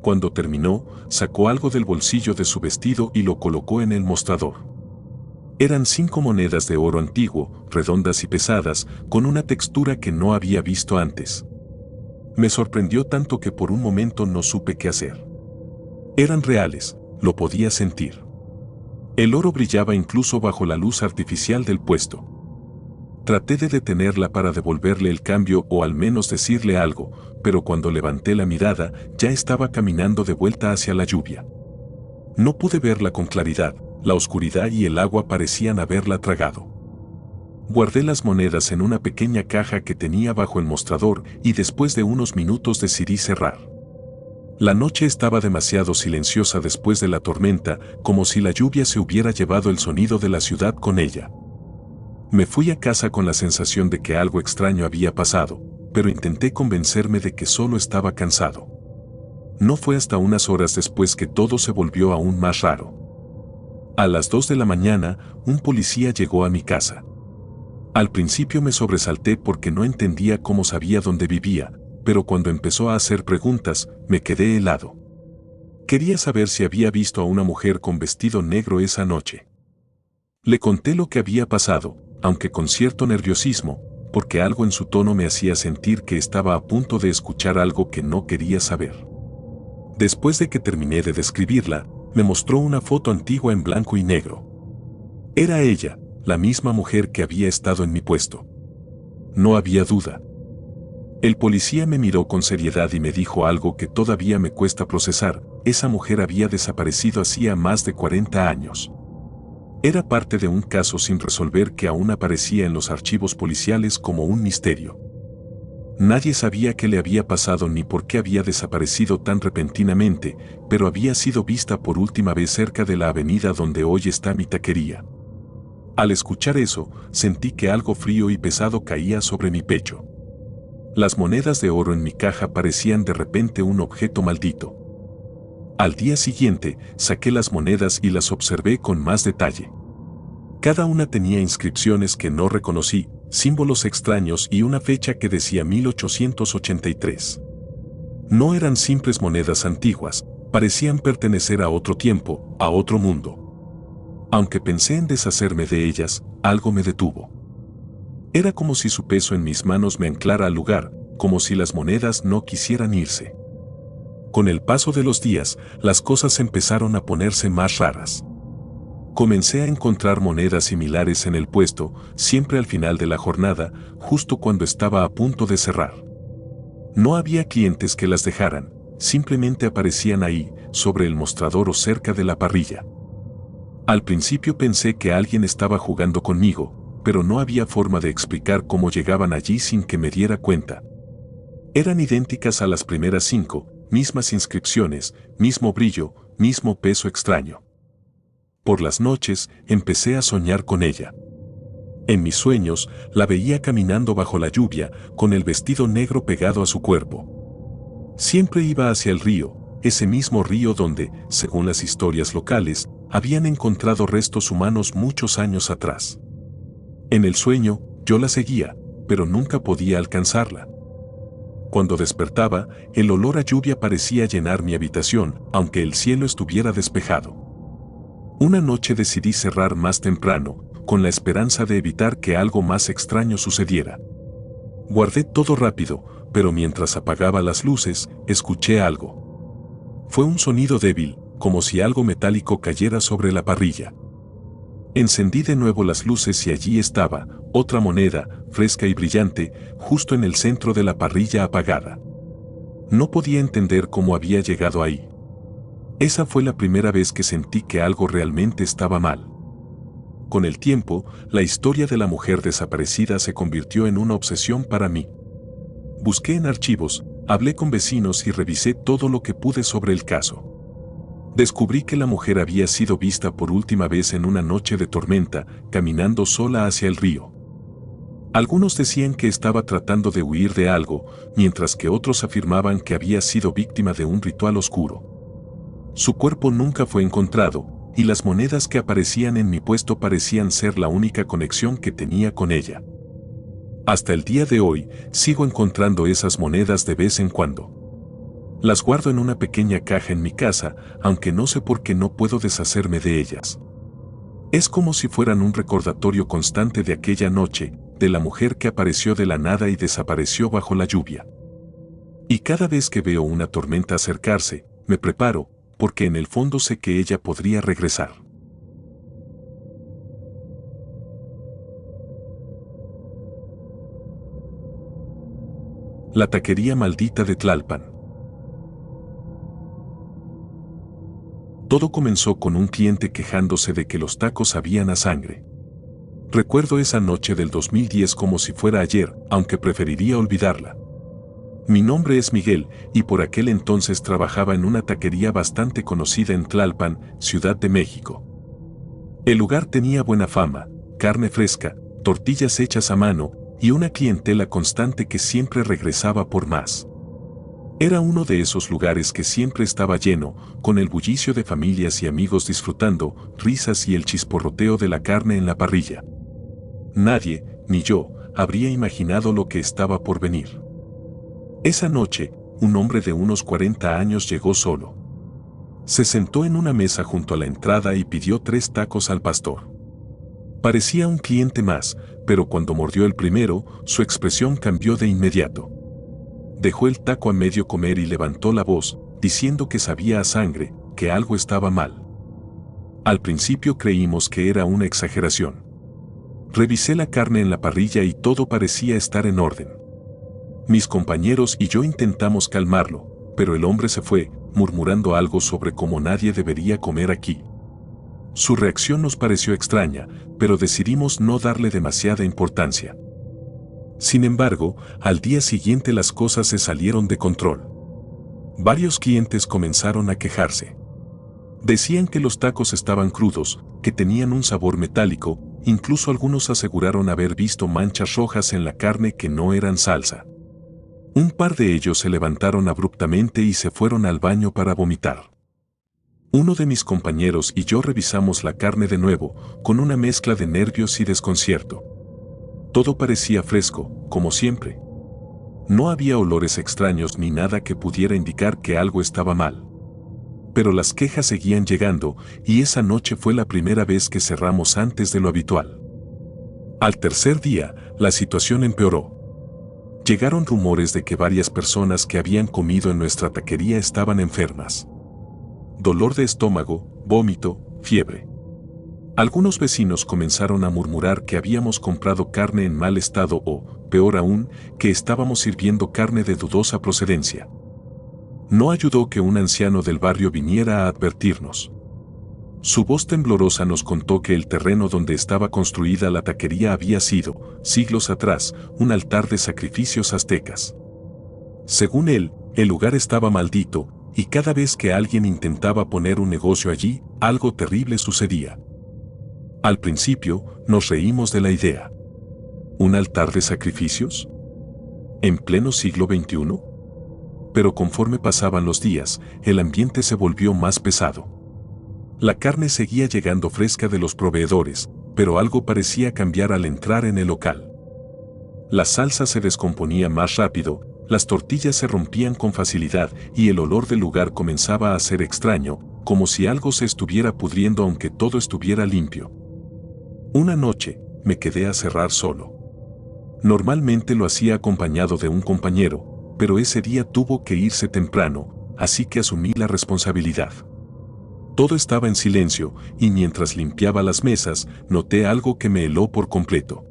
Cuando terminó, sacó algo del bolsillo de su vestido y lo colocó en el mostrador. Eran 5 monedas de oro antiguo, redondas y pesadas, con una textura que no había visto antes. Me sorprendió tanto que por un momento no supe qué hacer. Eran reales, lo podía sentir. El oro brillaba incluso bajo la luz artificial del puesto. Traté de detenerla para devolverle el cambio o al menos decirle algo, pero cuando levanté la mirada, ya estaba caminando de vuelta hacia la lluvia. No pude verla con claridad, la oscuridad y el agua parecían haberla tragado. Guardé las monedas en una pequeña caja que tenía bajo el mostrador y después de unos minutos decidí cerrar. La noche estaba demasiado silenciosa después de la tormenta, como si la lluvia se hubiera llevado el sonido de la ciudad con ella. Me fui a casa con la sensación de que algo extraño había pasado, pero intenté convencerme de que solo estaba cansado. No fue hasta unas horas después que todo se volvió aún más raro. A las 2 de la mañana, un policía llegó a mi casa. Al principio me sobresalté porque no entendía cómo sabía dónde vivía, pero cuando empezó a hacer preguntas, me quedé helado. Quería saber si había visto a una mujer con vestido negro esa noche. Le conté lo que había pasado, aunque con cierto nerviosismo, porque algo en su tono me hacía sentir que estaba a punto de escuchar algo que no quería saber. Después de que terminé de describirla, me mostró una foto antigua en blanco y negro. Era ella, la misma mujer que había estado en mi puesto. No había duda. El policía me miró con seriedad y me dijo algo que todavía me cuesta procesar: esa mujer había desaparecido hacía más de 40 años. Era parte de un caso sin resolver que aún aparecía en los archivos policiales como un misterio. Nadie sabía qué le había pasado ni por qué había desaparecido tan repentinamente, pero había sido vista por última vez cerca de la avenida donde hoy está mi taquería. Al escuchar eso, sentí que algo frío y pesado caía sobre mi pecho. Las monedas de oro en mi caja parecían de repente un objeto maldito. Al día siguiente, saqué las monedas y las observé con más detalle. Cada una tenía inscripciones que no reconocí, símbolos extraños y una fecha que decía 1883. No eran simples monedas antiguas, parecían pertenecer a otro tiempo, a otro mundo. Aunque pensé en deshacerme de ellas, algo me detuvo. Era como si su peso en mis manos me anclara al lugar, como si las monedas no quisieran irse. Con el paso de los días, las cosas empezaron a ponerse más raras. Comencé a encontrar monedas similares en el puesto, siempre al final de la jornada, justo cuando estaba a punto de cerrar. No había clientes que las dejaran, simplemente aparecían ahí, sobre el mostrador o cerca de la parrilla. Al principio pensé que alguien estaba jugando conmigo, pero no había forma de explicar cómo llegaban allí sin que me diera cuenta. Eran idénticas a las primeras 5, mismas inscripciones, mismo brillo, mismo peso extraño. Por las noches, empecé a soñar con ella. En mis sueños, la veía caminando bajo la lluvia, con el vestido negro pegado a su cuerpo. Siempre iba hacia el río, ese mismo río donde, según las historias locales, habían encontrado restos humanos muchos años atrás. En el sueño, yo la seguía, pero nunca podía alcanzarla. Cuando despertaba, el olor a lluvia parecía llenar mi habitación, aunque el cielo estuviera despejado. Una noche decidí cerrar más temprano, con la esperanza de evitar que algo más extraño sucediera. Guardé todo rápido, pero mientras apagaba las luces, escuché algo. Fue un sonido débil, como si algo metálico cayera sobre la parrilla. Encendí de nuevo las luces y allí estaba, otra moneda, fresca y brillante, justo en el centro de la parrilla apagada. No podía entender cómo había llegado ahí. Esa fue la primera vez que sentí que algo realmente estaba mal. Con el tiempo, la historia de la mujer desaparecida se convirtió en una obsesión para mí. Busqué en archivos, hablé con vecinos y revisé todo lo que pude sobre el caso. Descubrí que la mujer había sido vista por última vez en una noche de tormenta, caminando sola hacia el río. Algunos decían que estaba tratando de huir de algo, mientras que otros afirmaban que había sido víctima de un ritual oscuro. Su cuerpo nunca fue encontrado, y las monedas que aparecían en mi puesto parecían ser la única conexión que tenía con ella. Hasta el día de hoy, sigo encontrando esas monedas de vez en cuando. Las guardo en una pequeña caja en mi casa, aunque no sé por qué no puedo deshacerme de ellas. Es como si fueran un recordatorio constante de aquella noche, de la mujer que apareció de la nada y desapareció bajo la lluvia. Y cada vez que veo una tormenta acercarse, me preparo, porque en el fondo sé que ella podría regresar. La taquería maldita de Tlalpan. Todo comenzó con un cliente quejándose de que los tacos sabían a sangre. Recuerdo esa noche del 2010 como si fuera ayer, aunque preferiría olvidarla. Mi nombre es Miguel, y por aquel entonces trabajaba en una taquería bastante conocida en Tlalpan, Ciudad de México. El lugar tenía buena fama, carne fresca, tortillas hechas a mano, y una clientela constante que siempre regresaba por más. Era uno de esos lugares que siempre estaba lleno, con el bullicio de familias y amigos disfrutando, risas y el chisporroteo de la carne en la parrilla. Nadie, ni yo, habría imaginado lo que estaba por venir. Esa noche, un hombre de unos 40 años llegó solo. Se sentó en una mesa junto a la entrada y pidió 3 tacos al pastor. Parecía un cliente más, pero cuando mordió el primero, su expresión cambió de inmediato. Dejó el taco a medio comer y levantó la voz, diciendo que sabía a sangre, que algo estaba mal. Al principio creímos que era una exageración. Revisé la carne en la parrilla y todo parecía estar en orden. Mis compañeros y yo intentamos calmarlo, pero el hombre se fue, murmurando algo sobre cómo nadie debería comer aquí. Su reacción nos pareció extraña, pero decidimos no darle demasiada importancia. Sin embargo, al día siguiente las cosas se salieron de control. Varios clientes comenzaron a quejarse. Decían que los tacos estaban crudos, que tenían un sabor metálico, incluso algunos aseguraron haber visto manchas rojas en la carne que no eran salsa. Un par de ellos se levantaron abruptamente y se fueron al baño para vomitar. Uno de mis compañeros y yo revisamos la carne de nuevo, con una mezcla de nervios y desconcierto. Todo parecía fresco, como siempre. No había olores extraños ni nada que pudiera indicar que algo estaba mal. Pero las quejas seguían llegando, y esa noche fue la primera vez que cerramos antes de lo habitual. Al tercer día, la situación empeoró. Llegaron rumores de que varias personas que habían comido en nuestra taquería estaban enfermas. Dolor de estómago, vómito, fiebre. Algunos vecinos comenzaron a murmurar que habíamos comprado carne en mal estado o, peor aún, que estábamos sirviendo carne de dudosa procedencia. No ayudó que un anciano del barrio viniera a advertirnos. Su voz temblorosa nos contó que el terreno donde estaba construida la taquería había sido, siglos atrás, un altar de sacrificios aztecas. Según él, el lugar estaba maldito, y cada vez que alguien intentaba poner un negocio allí, algo terrible sucedía. Al principio, nos reímos de la idea. ¿Un altar de sacrificios? ¿En pleno siglo XXI? Pero conforme pasaban los días, el ambiente se volvió más pesado. La carne seguía llegando fresca de los proveedores, pero algo parecía cambiar al entrar en el local. La salsa se descomponía más rápido, las tortillas se rompían con facilidad y el olor del lugar comenzaba a ser extraño, como si algo se estuviera pudriendo aunque todo estuviera limpio. Una noche, me quedé a cerrar solo. Normalmente lo hacía acompañado de un compañero, pero ese día tuvo que irse temprano, así que asumí la responsabilidad. Todo estaba en silencio, y mientras limpiaba las mesas, noté algo que me heló por completo.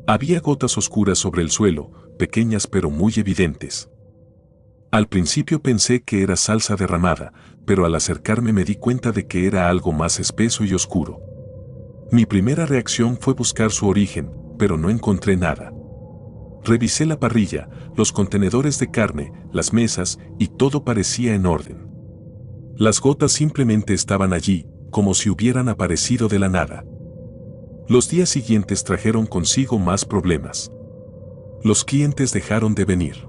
Había gotas oscuras sobre el suelo, pequeñas pero muy evidentes. Al principio pensé que era salsa derramada, pero al acercarme me di cuenta de que era algo más espeso y oscuro. Mi primera reacción fue buscar su origen, pero no encontré nada. Revisé la parrilla, los contenedores de carne, las mesas, y todo parecía en orden. Las gotas simplemente estaban allí, como si hubieran aparecido de la nada. Los días siguientes trajeron consigo más problemas. Los clientes dejaron de venir.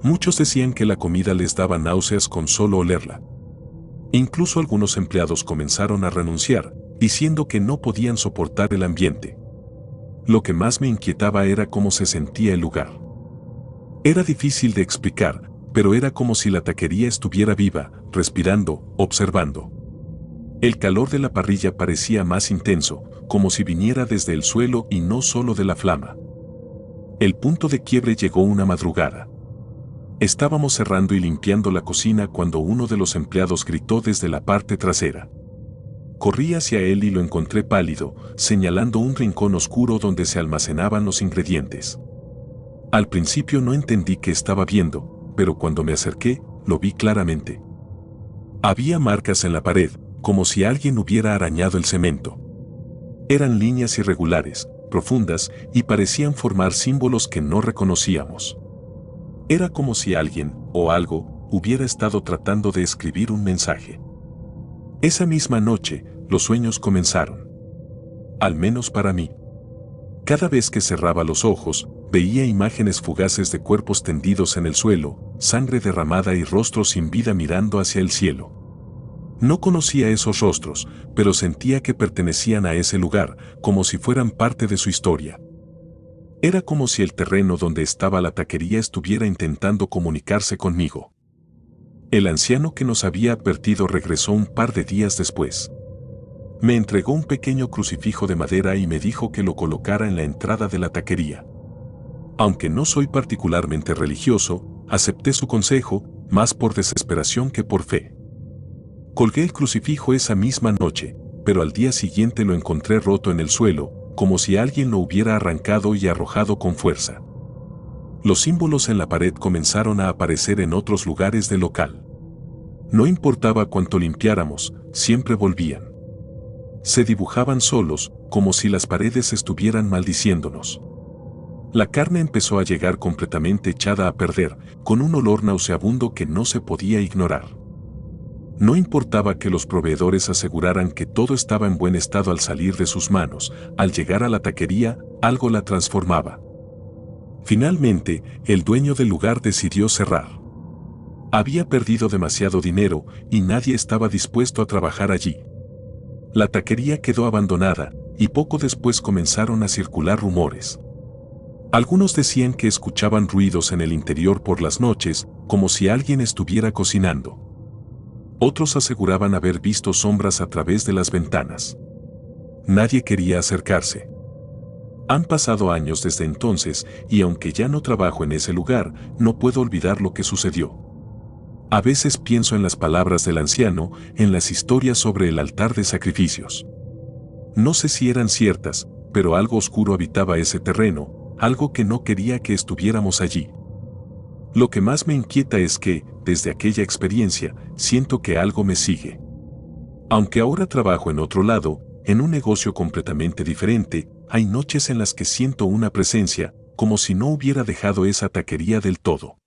Muchos decían que la comida les daba náuseas con solo olerla. Incluso algunos empleados comenzaron a renunciar, diciendo que no podían soportar el ambiente. Lo que más me inquietaba era cómo se sentía el lugar. Era difícil de explicar, pero era como si la taquería estuviera viva, respirando, observando. El calor de la parrilla parecía más intenso, como si viniera desde el suelo y no solo de la flama. El punto de quiebre llegó una madrugada. Estábamos cerrando y limpiando la cocina cuando uno de los empleados gritó desde la parte trasera. Corrí hacia él y lo encontré pálido, señalando un rincón oscuro donde se almacenaban los ingredientes. Al principio no entendí qué estaba viendo, pero cuando me acerqué, lo vi claramente. Había marcas en la pared, como si alguien hubiera arañado el cemento. Eran líneas irregulares, profundas, y parecían formar símbolos que no reconocíamos. Era como si alguien, o algo, hubiera estado tratando de escribir un mensaje. Esa misma noche, los sueños comenzaron. Al menos para mí. Cada vez que cerraba los ojos, veía imágenes fugaces de cuerpos tendidos en el suelo, sangre derramada y rostros sin vida mirando hacia el cielo. No conocía esos rostros, pero sentía que pertenecían a ese lugar, como si fueran parte de su historia. Era como si el terreno donde estaba la taquería estuviera intentando comunicarse conmigo. El anciano que nos había advertido regresó un par de días después. Me entregó un pequeño crucifijo de madera y me dijo que lo colocara en la entrada de la taquería. Aunque no soy particularmente religioso, acepté su consejo, más por desesperación que por fe. Colgué el crucifijo esa misma noche, pero al día siguiente lo encontré roto en el suelo, como si alguien lo hubiera arrancado y arrojado con fuerza. Los símbolos en la pared comenzaron a aparecer en otros lugares del local. No importaba cuánto limpiáramos, siempre volvían. Se dibujaban solos, como si las paredes estuvieran maldiciéndonos. La carne empezó a llegar completamente echada a perder, con un olor nauseabundo que no se podía ignorar. No importaba que los proveedores aseguraran que todo estaba en buen estado al salir de sus manos, al llegar a la taquería, algo la transformaba. Finalmente, el dueño del lugar decidió cerrar. Había perdido demasiado dinero y nadie estaba dispuesto a trabajar allí. La taquería quedó abandonada y poco después comenzaron a circular rumores. Algunos decían que escuchaban ruidos en el interior por las noches, como si alguien estuviera cocinando. Otros aseguraban haber visto sombras a través de las ventanas. Nadie quería acercarse. Han pasado años desde entonces y aunque ya no trabajo en ese lugar, no puedo olvidar lo que sucedió. A veces pienso en las palabras del anciano, en las historias sobre el altar de sacrificios. No sé si eran ciertas, pero algo oscuro habitaba ese terreno, algo que no quería que estuviéramos allí. Lo que más me inquieta es que, desde aquella experiencia, siento que algo me sigue. Aunque ahora trabajo en otro lado, en un negocio completamente diferente, hay noches en las que siento una presencia, como si no hubiera dejado esa taquería del todo.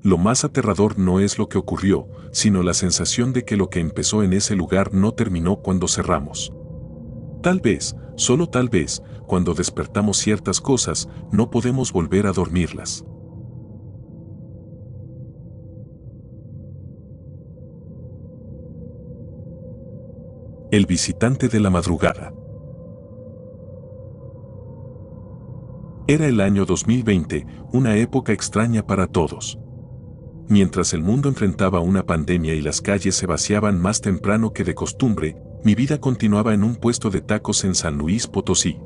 Lo más aterrador no es lo que ocurrió, sino la sensación de que lo que empezó en ese lugar no terminó cuando cerramos. Tal vez, solo tal vez, cuando despertamos ciertas cosas, no podemos volver a dormirlas. El visitante de la madrugada. Era el año 2020, una época extraña para todos. Mientras el mundo enfrentaba una pandemia y las calles se vaciaban más temprano que de costumbre, mi vida continuaba en un puesto de tacos en San Luis Potosí.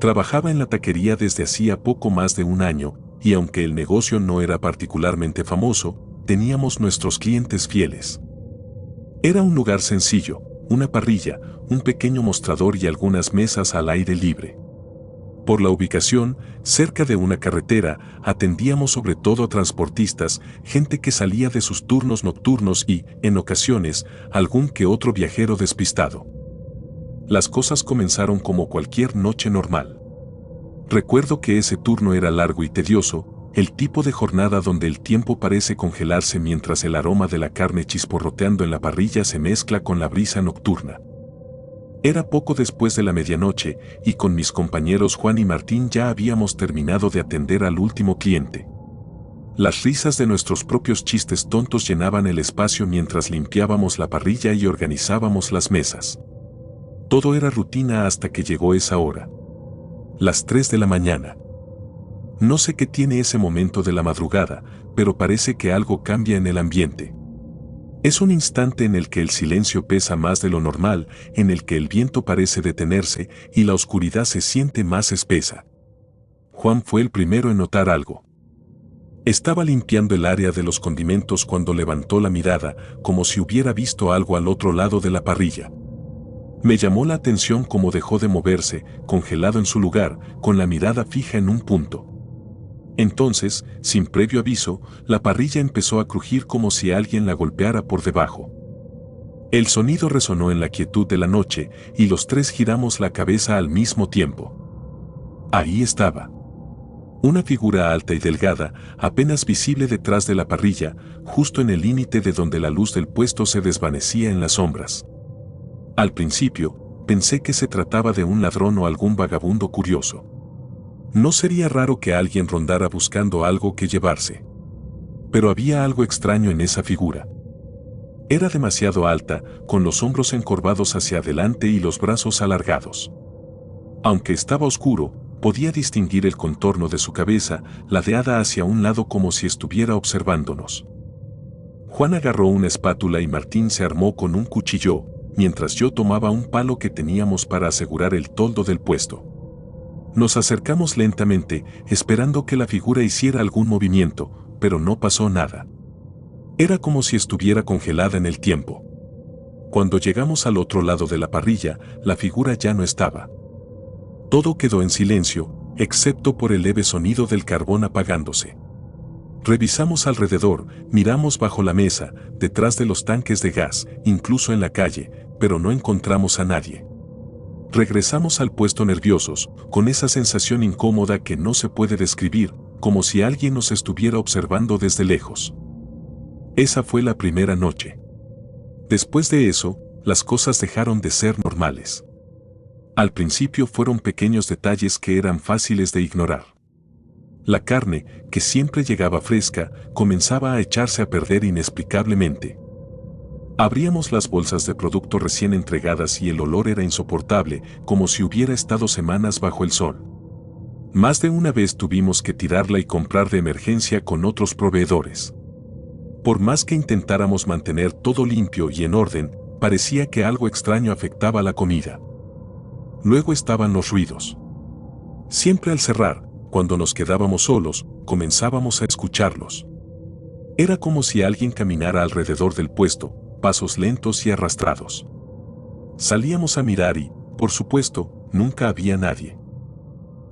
Trabajaba en la taquería desde hacía poco más de un año, y aunque el negocio no era particularmente famoso, teníamos nuestros clientes fieles. Era un lugar sencillo, una parrilla, un pequeño mostrador y algunas mesas al aire libre. Por la ubicación, cerca de una carretera, atendíamos sobre todo a transportistas, gente que salía de sus turnos nocturnos y, en ocasiones, algún que otro viajero despistado. Las cosas comenzaron como cualquier noche normal. Recuerdo que ese turno era largo y tedioso, el tipo de jornada donde el tiempo parece congelarse mientras el aroma de la carne chisporroteando en la parrilla se mezcla con la brisa nocturna. Era poco después de la medianoche y con mis compañeros Juan y Martín ya habíamos terminado de atender al último cliente. Las risas de nuestros propios chistes tontos llenaban el espacio mientras limpiábamos la parrilla y organizábamos las mesas. Todo era rutina hasta que llegó esa hora. Las 3 de la mañana. No sé qué tiene ese momento de la madrugada, pero parece que algo cambia en el ambiente. Es un instante en el que el silencio pesa más de lo normal, en el que el viento parece detenerse y la oscuridad se siente más espesa. Juan fue el primero en notar algo. Estaba limpiando el área de los condimentos cuando levantó la mirada, como si hubiera visto algo al otro lado de la parrilla. Me llamó la atención cómo dejó de moverse, congelado en su lugar, con la mirada fija en un punto. Entonces, sin previo aviso, la parrilla empezó a crujir como si alguien la golpeara por debajo. El sonido resonó en la quietud de la noche y los tres giramos la cabeza al mismo tiempo. Ahí estaba. Una figura alta y delgada, apenas visible detrás de la parrilla, justo en el límite de donde la luz del puesto se desvanecía en las sombras. Al principio, pensé que se trataba de un ladrón o algún vagabundo curioso. No sería raro que alguien rondara buscando algo que llevarse. Pero había algo extraño en esa figura. Era demasiado alta, con los hombros encorvados hacia adelante y los brazos alargados. Aunque estaba oscuro, podía distinguir el contorno de su cabeza, ladeada hacia un lado como si estuviera observándonos. Juan agarró una espátula y Martín se armó con un cuchillo, mientras yo tomaba un palo que teníamos para asegurar el toldo del puesto. Nos acercamos lentamente, esperando que la figura hiciera algún movimiento, pero no pasó nada. Era como si estuviera congelada en el tiempo. Cuando llegamos al otro lado de la parrilla, la figura ya no estaba. Todo quedó en silencio, excepto por el leve sonido del carbón apagándose. Revisamos alrededor, miramos bajo la mesa, detrás de los tanques de gas, incluso en la calle, pero no encontramos a nadie. Regresamos al puesto nerviosos, con esa sensación incómoda que no se puede describir, como si alguien nos estuviera observando desde lejos. Esa fue la primera noche. Después de eso, las cosas dejaron de ser normales. Al principio fueron pequeños detalles que eran fáciles de ignorar. La carne, que siempre llegaba fresca, comenzaba a echarse a perder inexplicablemente. Abríamos las bolsas de producto recién entregadas y el olor era insoportable, como si hubiera estado semanas bajo el sol. Más de una vez tuvimos que tirarla y comprar de emergencia con otros proveedores. Por más que intentáramos mantener todo limpio y en orden, parecía que algo extraño afectaba la comida. Luego estaban los ruidos. Siempre al cerrar, cuando nos quedábamos solos, comenzábamos a escucharlos. Era como si alguien caminara alrededor del puesto, pasos lentos y arrastrados. Salíamos a mirar y, por supuesto, nunca había nadie.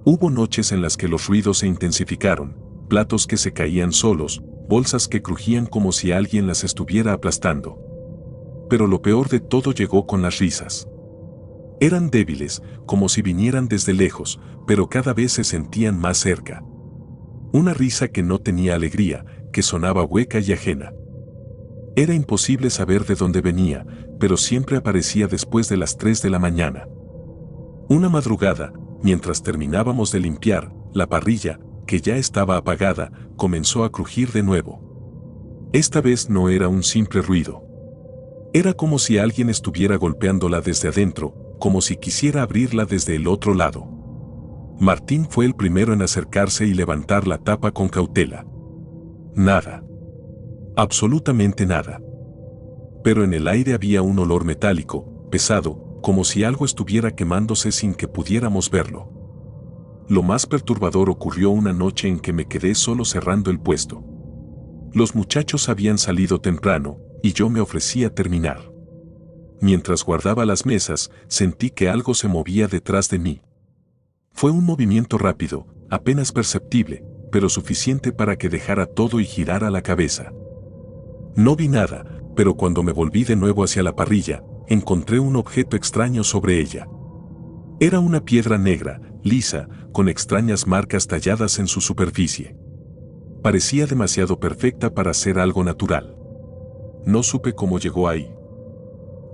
Hubo noches en las que los ruidos se intensificaron, platos que se caían solos, bolsas que crujían como si alguien las estuviera aplastando. Pero lo peor de todo llegó con las risas. Eran débiles, como si vinieran desde lejos, pero cada vez se sentían más cerca. Una risa que no tenía alegría, que sonaba hueca y ajena. Era imposible saber de dónde venía, pero siempre aparecía después de las 3 de la mañana. Una madrugada, mientras terminábamos de limpiar, la parrilla, que ya estaba apagada, comenzó a crujir de nuevo. Esta vez no era un simple ruido. Era como si alguien estuviera golpeándola desde adentro, como si quisiera abrirla desde el otro lado. Martín fue el primero en acercarse y levantar la tapa con cautela. Nada. Absolutamente nada. Pero en el aire había un olor metálico, pesado, como si algo estuviera quemándose sin que pudiéramos verlo. Lo más perturbador ocurrió una noche en que me quedé solo cerrando el puesto. Los muchachos habían salido temprano, y yo me ofrecía terminar. Mientras guardaba las mesas, sentí que algo se movía detrás de mí. Fue un movimiento rápido, apenas perceptible, pero suficiente para que dejara todo y girara la cabeza. No vi nada, pero cuando me volví de nuevo hacia la parrilla, encontré un objeto extraño sobre ella. Era una piedra negra, lisa, con extrañas marcas talladas en su superficie. Parecía demasiado perfecta para ser algo natural. No supe cómo llegó ahí.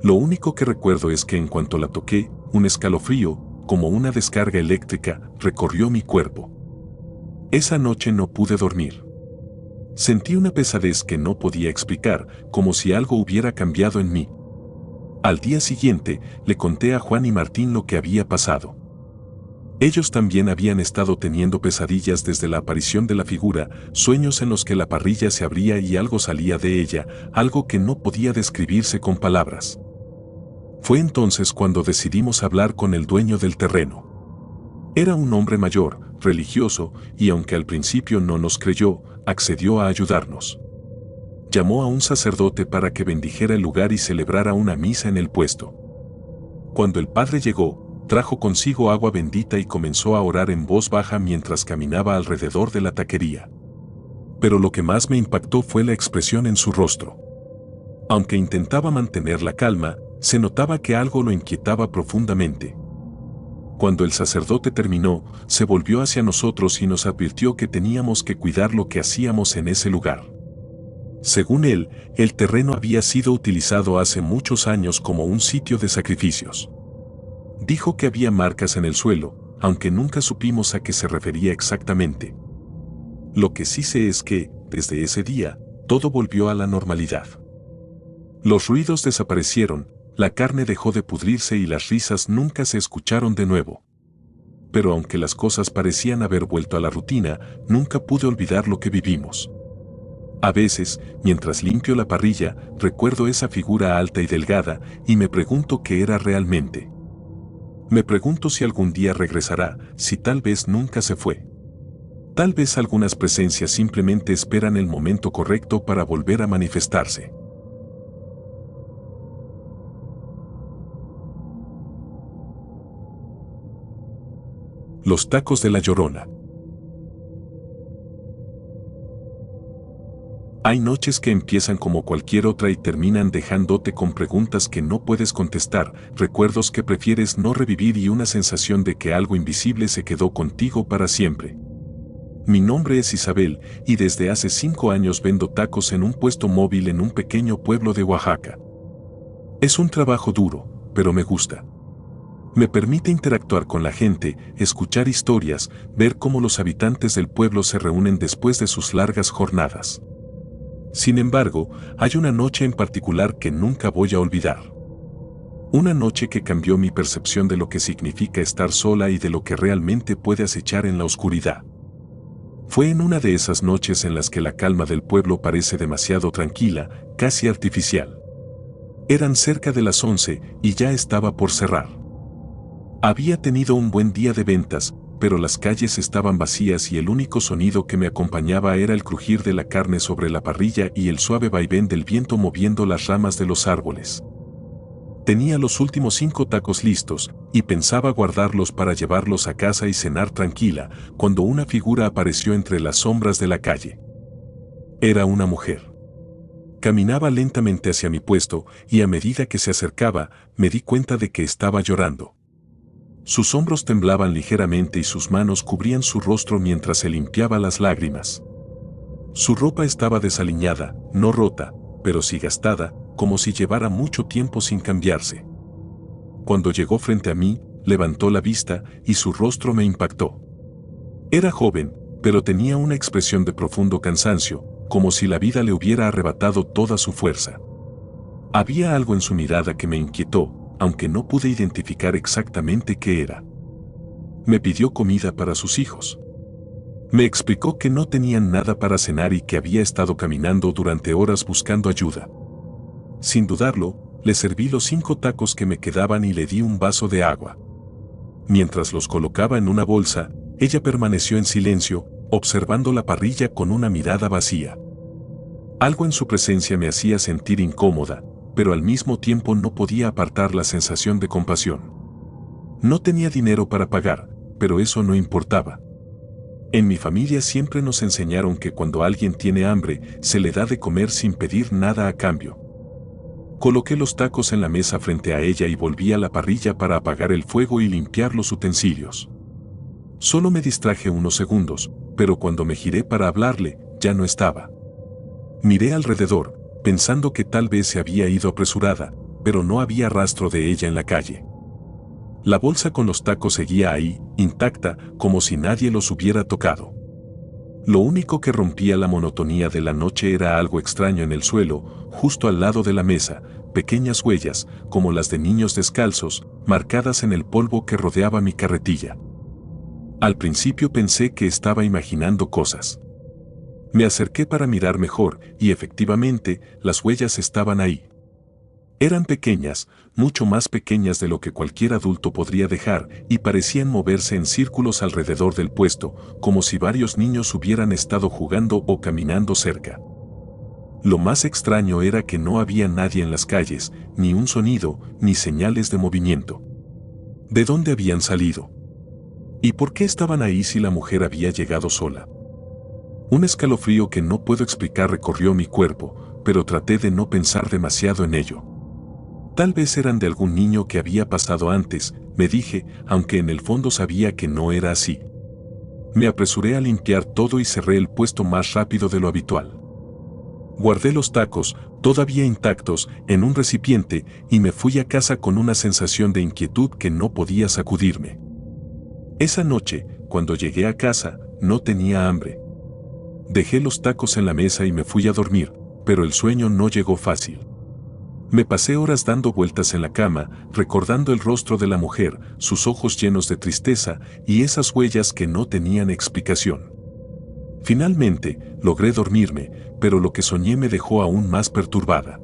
Lo único que recuerdo es que en cuanto la toqué, un escalofrío, como una descarga eléctrica, recorrió mi cuerpo. Esa noche no pude dormir. Sentí una pesadez que no podía explicar, como si algo hubiera cambiado en mí. Al día siguiente, le conté a Juan y Martín lo que había pasado. Ellos también habían estado teniendo pesadillas desde la aparición de la figura, sueños en los que la parrilla se abría y algo salía de ella, algo que no podía describirse con palabras. Fue entonces cuando decidimos hablar con el dueño del terreno. Era un hombre mayor, religioso, y aunque al principio no nos creyó, accedió a ayudarnos. Llamó a un sacerdote para que bendijera el lugar y celebrara una misa en el puesto. Cuando el padre llegó, trajo consigo agua bendita y comenzó a orar en voz baja mientras caminaba alrededor de la taquería. Pero lo que más me impactó fue la expresión en su rostro. Aunque intentaba mantener la calma, se notaba que algo lo inquietaba profundamente. Cuando el sacerdote terminó, se volvió hacia nosotros y nos advirtió que teníamos que cuidar lo que hacíamos en ese lugar. Según él, el terreno había sido utilizado hace muchos años como un sitio de sacrificios. Dijo que había marcas en el suelo, aunque nunca supimos a qué se refería exactamente. Lo que sí sé es que, desde ese día, todo volvió a la normalidad. Los ruidos desaparecieron, la carne dejó de pudrirse y las risas nunca se escucharon de nuevo. Pero aunque las cosas parecían haber vuelto a la rutina, nunca pude olvidar lo que vivimos. A veces, mientras limpio la parrilla, recuerdo esa figura alta y delgada y me pregunto qué era realmente. Me pregunto si algún día regresará, si tal vez nunca se fue. Tal vez algunas presencias simplemente esperan el momento correcto para volver a manifestarse. Los tacos de la Llorona. Hay noches que empiezan como cualquier otra y terminan dejándote con preguntas que no puedes contestar, recuerdos que prefieres no revivir y una sensación de que algo invisible se quedó contigo para siempre. Mi nombre es Isabel y desde hace 5 años vendo tacos en un puesto móvil en un pequeño pueblo de Oaxaca. Es un trabajo duro, pero me gusta. Me permite interactuar con la gente, escuchar historias, ver cómo los habitantes del pueblo se reúnen después de sus largas jornadas. Sin embargo, hay una noche en particular que nunca voy a olvidar. Una noche que cambió mi percepción de lo que significa estar sola y de lo que realmente puede acechar en la oscuridad. Fue en una de esas noches en las que la calma del pueblo parece demasiado tranquila, casi artificial. Eran cerca de las 11 y ya estaba por cerrar. Había tenido un buen día de ventas, pero las calles estaban vacías y el único sonido que me acompañaba era el crujir de la carne sobre la parrilla y el suave vaivén del viento moviendo las ramas de los árboles. Tenía los últimos 5 tacos listos, y pensaba guardarlos para llevarlos a casa y cenar tranquila, cuando una figura apareció entre las sombras de la calle. Era una mujer. Caminaba lentamente hacia mi puesto, y a medida que se acercaba, me di cuenta de que estaba llorando. Sus hombros temblaban ligeramente y sus manos cubrían su rostro mientras se limpiaba las lágrimas. Su ropa estaba desaliñada, no rota, pero sí gastada, como si llevara mucho tiempo sin cambiarse. Cuando llegó frente a mí, levantó la vista y su rostro me impactó. Era joven, pero tenía una expresión de profundo cansancio, como si la vida le hubiera arrebatado toda su fuerza. Había algo en su mirada que me inquietó, aunque no pude identificar exactamente qué era. Me pidió comida para sus hijos. Me explicó que no tenían nada para cenar y que había estado caminando durante horas buscando ayuda. Sin dudarlo, le serví los 5 tacos que me quedaban y le di un vaso de agua. Mientras los colocaba en una bolsa, ella permaneció en silencio, observando la parrilla con una mirada vacía. Algo en su presencia me hacía sentir incómoda, pero al mismo tiempo no podía apartar la sensación de compasión. No tenía dinero para pagar, pero eso no importaba. En mi familia siempre nos enseñaron que cuando alguien tiene hambre, se le da de comer sin pedir nada a cambio. Coloqué los tacos en la mesa frente a ella y volví a la parrilla para apagar el fuego y limpiar los utensilios. Solo me distraje unos segundos, pero cuando me giré para hablarle, ya no estaba. Miré alrededor, pensando que tal vez se había ido apresurada, pero no había rastro de ella en la calle. La bolsa con los tacos seguía ahí, intacta, como si nadie los hubiera tocado. Lo único que rompía la monotonía de la noche era algo extraño en el suelo, justo al lado de la mesa, pequeñas huellas, como las de niños descalzos, marcadas en el polvo que rodeaba mi carretilla. Al principio pensé que estaba imaginando cosas. Me acerqué para mirar mejor y efectivamente las huellas estaban ahí. Eran pequeñas, mucho más pequeñas de lo que cualquier adulto podría dejar, y parecían moverse en círculos alrededor del puesto, como si varios niños hubieran estado jugando o caminando cerca. Lo más extraño era que no había nadie en las calles, ni un sonido, ni señales de movimiento. ¿De dónde habían salido? ¿Y por qué estaban ahí si la mujer había llegado sola? Un escalofrío que no puedo explicar recorrió mi cuerpo, pero traté de no pensar demasiado en ello. Tal vez eran de algún niño que había pasado antes, me dije, aunque en el fondo sabía que no era así. Me apresuré a limpiar todo y cerré el puesto más rápido de lo habitual. Guardé los tacos, todavía intactos, en un recipiente y me fui a casa con una sensación de inquietud que no podía sacudirme. Esa noche, cuando llegué a casa, no tenía hambre. Dejé los tacos en la mesa y me fui a dormir, pero el sueño no llegó fácil. Me pasé horas dando vueltas en la cama, recordando el rostro de la mujer, sus ojos llenos de tristeza y esas huellas que no tenían explicación. Finalmente, logré dormirme, pero lo que soñé me dejó aún más perturbada.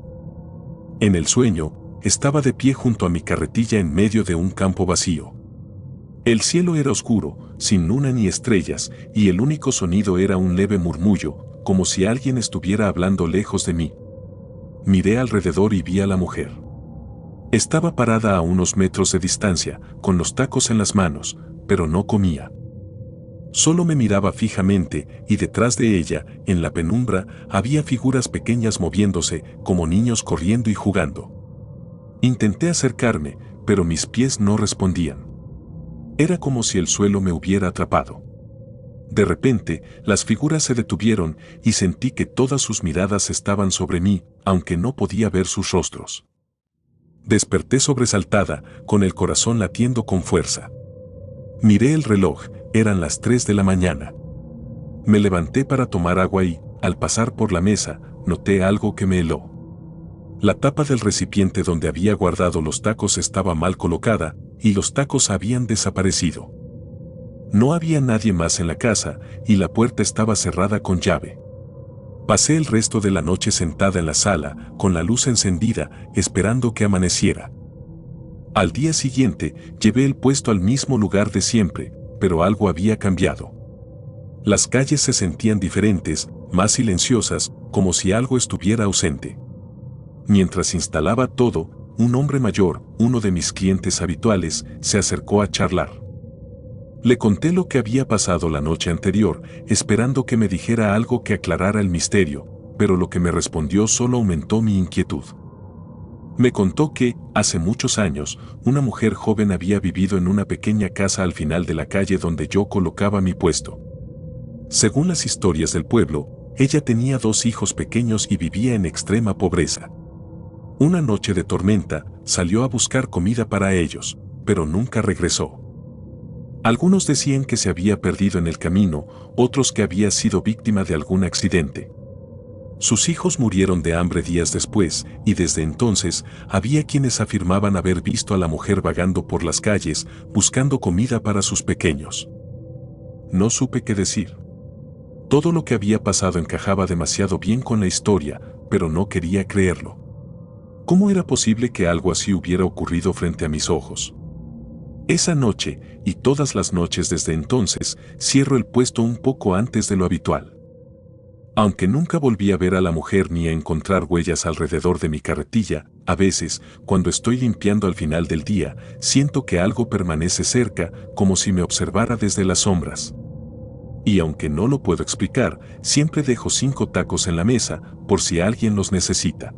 En el sueño, estaba de pie junto a mi carretilla en medio de un campo vacío. El cielo era oscuro, sin luna ni estrellas, y el único sonido era un leve murmullo, como si alguien estuviera hablando lejos de mí. Miré alrededor y vi a la mujer. Estaba parada a unos metros de distancia, con los tacos en las manos, pero no comía. Solo me miraba fijamente y detrás de ella, en la penumbra, había figuras pequeñas moviéndose, como niños corriendo y jugando. Intenté acercarme, pero mis pies no respondían. Era como si el suelo me hubiera atrapado. De repente, las figuras se detuvieron y sentí que todas sus miradas estaban sobre mí, aunque no podía ver sus rostros. Desperté sobresaltada, con el corazón latiendo con fuerza. Miré el reloj, eran las 3 de la mañana. Me levanté para tomar agua y, al pasar por la mesa, noté algo que me heló. La tapa del recipiente donde había guardado los tacos estaba mal colocada, y los tacos habían desaparecido. No había nadie más en la casa, y la puerta estaba cerrada con llave. Pasé el resto de la noche sentada en la sala, con la luz encendida, esperando que amaneciera. Al día siguiente, llevé el puesto al mismo lugar de siempre, pero algo había cambiado. Las calles se sentían diferentes, más silenciosas, como si algo estuviera ausente. Mientras instalaba todo, un hombre mayor, uno de mis clientes habituales, se acercó a charlar. Le conté lo que había pasado la noche anterior, esperando que me dijera algo que aclarara el misterio, pero lo que me respondió solo aumentó mi inquietud. Me contó que, hace muchos años, una mujer joven había vivido en una pequeña casa al final de la calle donde yo colocaba mi puesto. Según las historias del pueblo, ella tenía 2 hijos pequeños y vivía en extrema pobreza. Una noche de tormenta, salió a buscar comida para ellos, pero nunca regresó. Algunos decían que se había perdido en el camino, otros que había sido víctima de algún accidente. Sus hijos murieron de hambre días después, y desde entonces había quienes afirmaban haber visto a la mujer vagando por las calles, buscando comida para sus pequeños. No supe qué decir. Todo lo que había pasado encajaba demasiado bien con la historia, pero no quería creerlo. ¿Cómo era posible que algo así hubiera ocurrido frente a mis ojos? Esa noche, y todas las noches desde entonces, cierro el puesto un poco antes de lo habitual. Aunque nunca volví a ver a la mujer ni a encontrar huellas alrededor de mi carretilla, a veces, cuando estoy limpiando al final del día, siento que algo permanece cerca, como si me observara desde las sombras. Y aunque no lo puedo explicar, siempre dejo 5 tacos en la mesa, por si alguien los necesita.